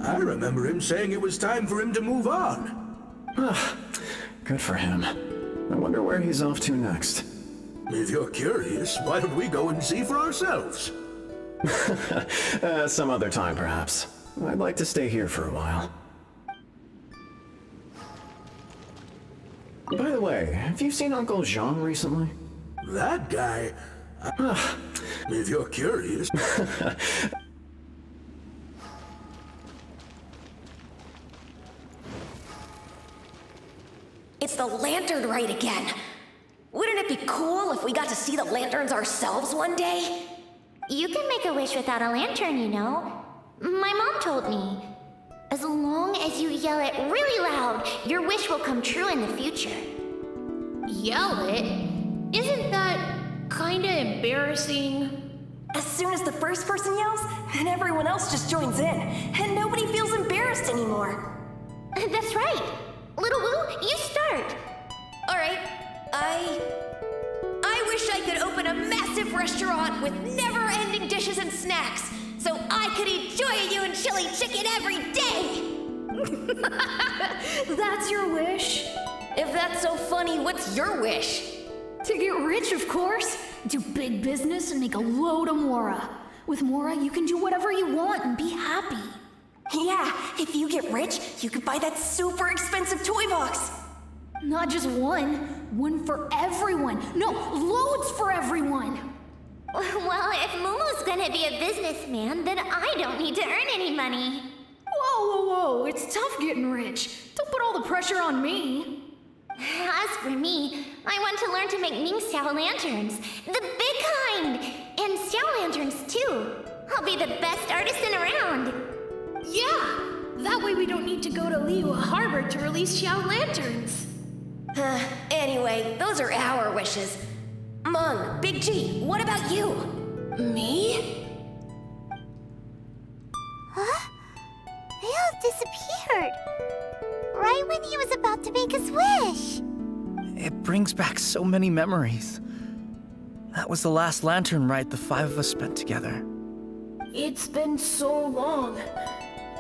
I remember him saying it was time for him to move on. Good for him. I wonder where he's off to next. If you're curious, why don't we go and see for ourselves? Some other time, perhaps. I'd like to stay here for a while. By the way, have you seen Uncle Jean recently? That guy? If you're curious... It's the lantern rite again. Wouldn't it be cool if we got to see the lanterns ourselves one day? You can make a wish without a lantern, you know. My mom told me. As long as you yell it really loud, your wish will come true in the future. Yell it? Isn't that kinda embarrassing? As soon as the first person yells, then everyone else just joins in, and nobody feels embarrassed anymore. That's right. Little Woo, you start. All right, I wish I could open a massive restaurant with never-ending dishes and snacks, so I could eat Joy and chili chicken every day! That's your wish? If that's so funny, what's your wish? To get rich, of course. Do big business and make a load of Mora. With Mora, you can do whatever you want and be happy. Yeah, if you get rich, you could buy that super expensive toy box. Not just one. One for everyone. No, loads for everyone. Well, if Momo's gonna be a businessman, then I don't need to earn any money. Whoa. It's tough getting rich. Don't put all the pressure on me. As for me, I want to learn to make Ming Xiao lanterns. The big kind! And Xiao lanterns, too. I'll be the best artisan around. Yeah! That way we don't need to go to Liyue Harbor to release Xiao lanterns. Anyway, those are our wishes. Mung, Big G, what about you? Me? Huh? They all disappeared. Right when he was about to make his wish. It brings back so many memories. That was the last lantern rite the five of us spent together. It's been so long.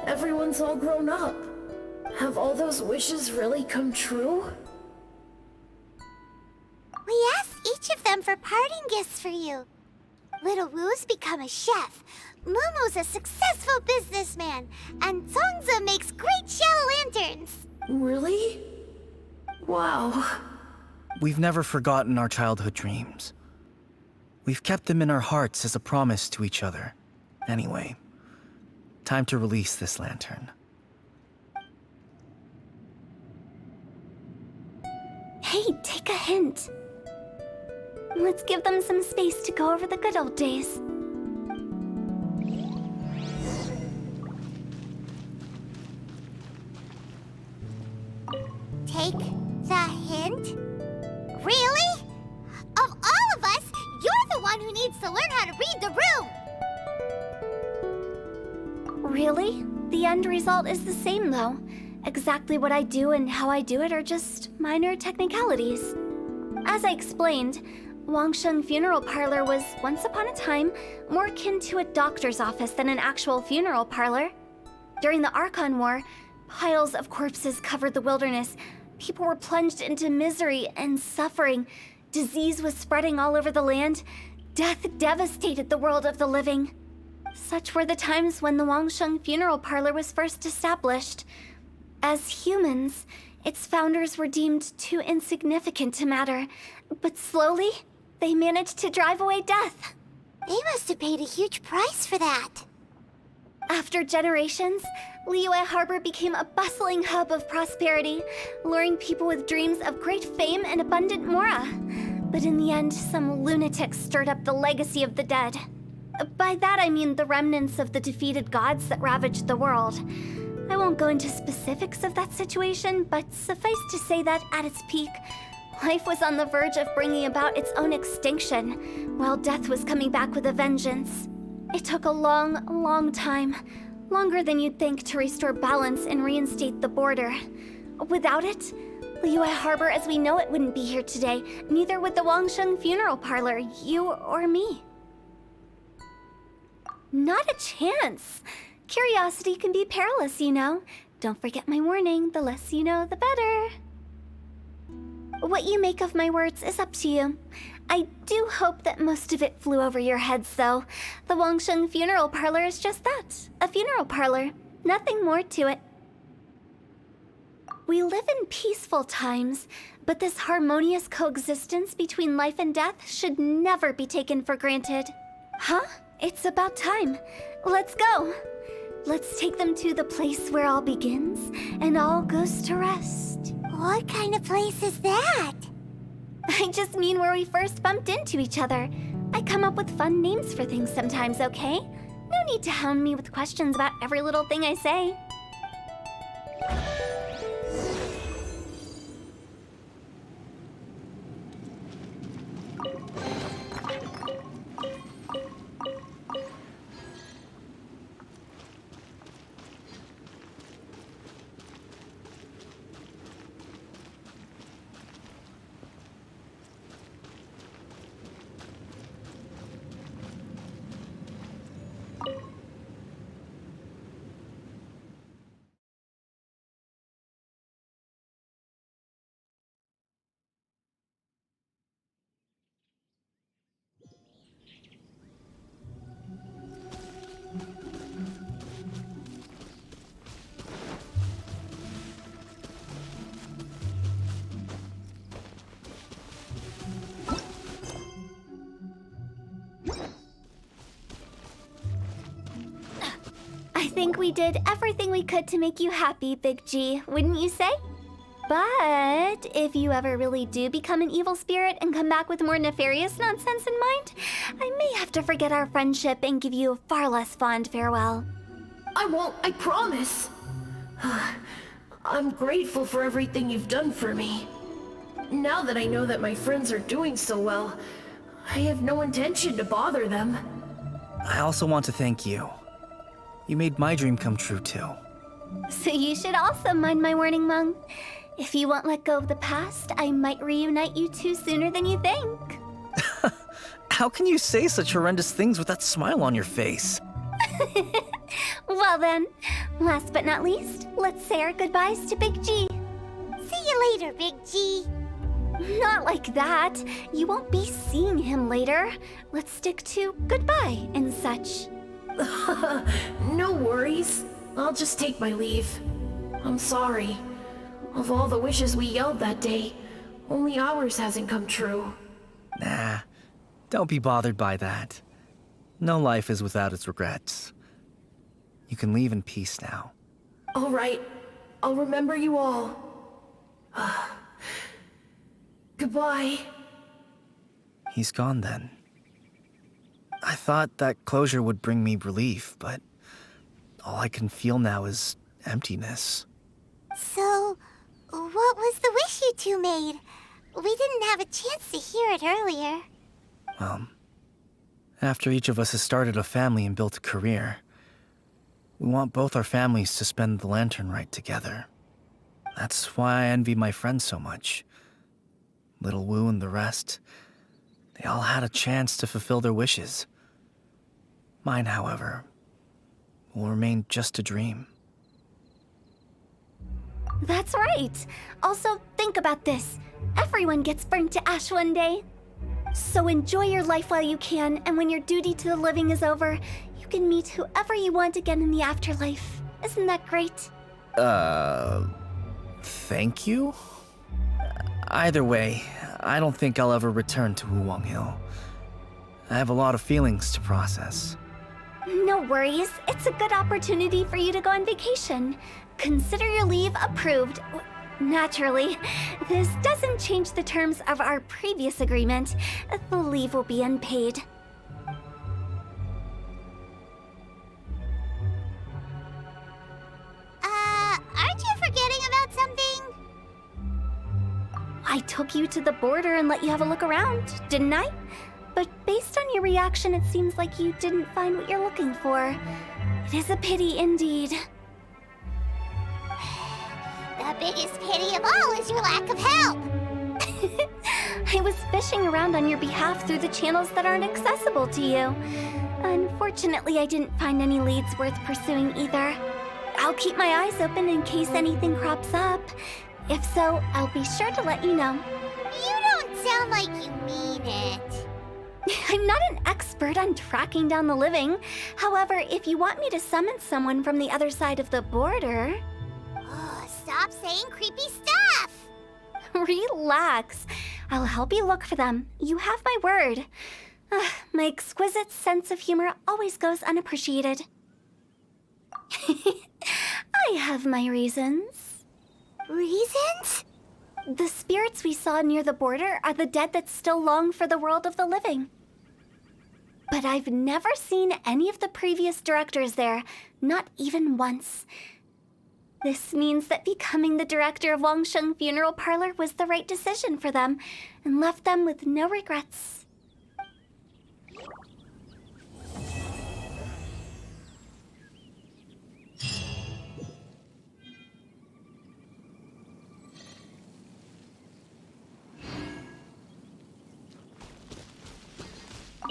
Everyone's all grown up. Have all those wishes really come true? We asked each of them for parting gifts for you. Little Woo's become a chef. Momo's a successful businessman. And Zongza makes great shell lanterns. Really? Wow. We've never forgotten our childhood dreams. We've kept them in our hearts as a promise to each other. Anyway, time to release this lantern. Hey, take a hint. Let's give them some space to go over the good old days. Take the hint? Really? Of all of us, you're the one who needs to learn how to read the room! Really? The end result is the same, though. Exactly what I do and how I do it are just minor technicalities. As I explained, Wangsheng Funeral Parlor was, once upon a time, more akin to a doctor's office than an actual funeral parlor. During the Archon War, piles of corpses covered the wilderness. People were plunged into misery and suffering. Disease was spreading all over the land. Death devastated the world of the living. Such were the times when the Wangsheng Funeral Parlor was first established. As humans, its founders were deemed too insignificant to matter, but slowly, they managed to drive away death. They must have paid a huge price for that. After generations, Liyue Harbor became a bustling hub of prosperity, luring people with dreams of great fame and abundant mora. But in the end, some lunatics stirred up the legacy of the dead. By that I mean the remnants of the defeated gods that ravaged the world. I won't go into specifics of that situation, but suffice to say that at its peak, life was on the verge of bringing about its own extinction, while death was coming back with a vengeance. It took a long, long time. Longer than you'd think to restore balance and reinstate the border. Without it, Liyue Harbor as we know it wouldn't be here today. Neither would the Wangsheng Funeral Parlor, you or me. Not a chance. Curiosity can be perilous, you know. Don't forget my warning, the less you know, the better. What you make of my words is up to you. I do hope that most of it flew over your heads, though. The Wangsheng Funeral Parlor is just that, a funeral parlor. Nothing more to it. We live in peaceful times, but this harmonious coexistence between life and death should never be taken for granted. Huh? It's about time. Let's go. Let's take them to the place where all begins and all goes to rest. What kind of place is that? I just mean where we first bumped into each other. I come up with fun names for things sometimes, okay? No need to hound me with questions about every little thing I say. I think we did everything we could to make you happy, Big G, wouldn't you say? But if you ever really do become an evil spirit and come back with more nefarious nonsense in mind, I may have to forget our friendship and give you a far less fond farewell. I won't, I promise. I'm grateful for everything you've done for me. Now that I know that my friends are doing so well, I have no intention to bother them. I also want to thank you. You made my dream come true, too. So you should also mind my warning, Mung. If you won't let go of the past, I might reunite you two sooner than you think. How can you say such horrendous things with that smile on your face? Well then, last but not least, let's say our goodbyes to Big G. See you later, Big G. Not like that. You won't be seeing him later. Let's stick to goodbye and such. No worries. I'll just take my leave. I'm sorry. Of all the wishes we yelled that day, only ours hasn't come true. Nah, don't be bothered by that. No life is without its regrets. You can leave in peace now. All right. I'll remember you all. Goodbye. He's gone then. I thought that closure would bring me relief, but all I can feel now is emptiness. So, what was the wish you two made? We didn't have a chance to hear it earlier. Well, after each of us has started a family and built a career, we want both our families to spend the Lantern Rite together. That's why I envy my friends so much. Little Wu and the rest, they all had a chance to fulfill their wishes. Mine, however, will remain just a dream. That's right. Also, think about this. Everyone gets burnt to ash one day. So enjoy your life while you can, and when your duty to the living is over, you can meet whoever you want again in the afterlife. Isn't that great? Thank you? Either way, I don't think I'll ever return to Wuwang Hill. I have a lot of feelings to process. No worries. It's a good opportunity for you to go on vacation. Consider your leave approved. Naturally, this doesn't change the terms of our previous agreement. The leave will be unpaid. Aren't you forgetting about something? I took you to the border and let you have a look around, didn't I? But based on your reaction, it seems like you didn't find what you're looking for. It is a pity indeed. The biggest pity of all is your lack of help. I was fishing around on your behalf through the channels that aren't accessible to you. Unfortunately, I didn't find any leads worth pursuing either. I'll keep my eyes open in case anything crops up. If so, I'll be sure to let you know. You don't sound like you mean it. I'm not an expert on tracking down the living. However, if you want me to summon someone from the other side of the border... Oh, stop saying creepy stuff! Relax. I'll help you look for them. You have my word. My exquisite sense of humor always goes unappreciated. I have my reasons. Reasons? The spirits we saw near the border are the dead that still long for the world of the living. But I've never seen any of the previous directors there, not even once. This means that becoming the director of Wangsheng Funeral Parlor was the right decision for them, and left them with no regrets.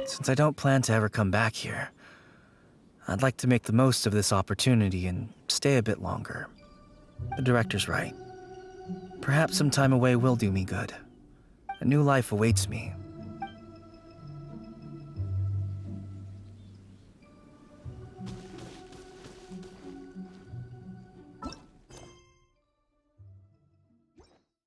Since I don't plan to ever come back here, I'd like to make the most of this opportunity and stay a bit longer. The director's right. Perhaps some time away will do me good. A new life awaits me,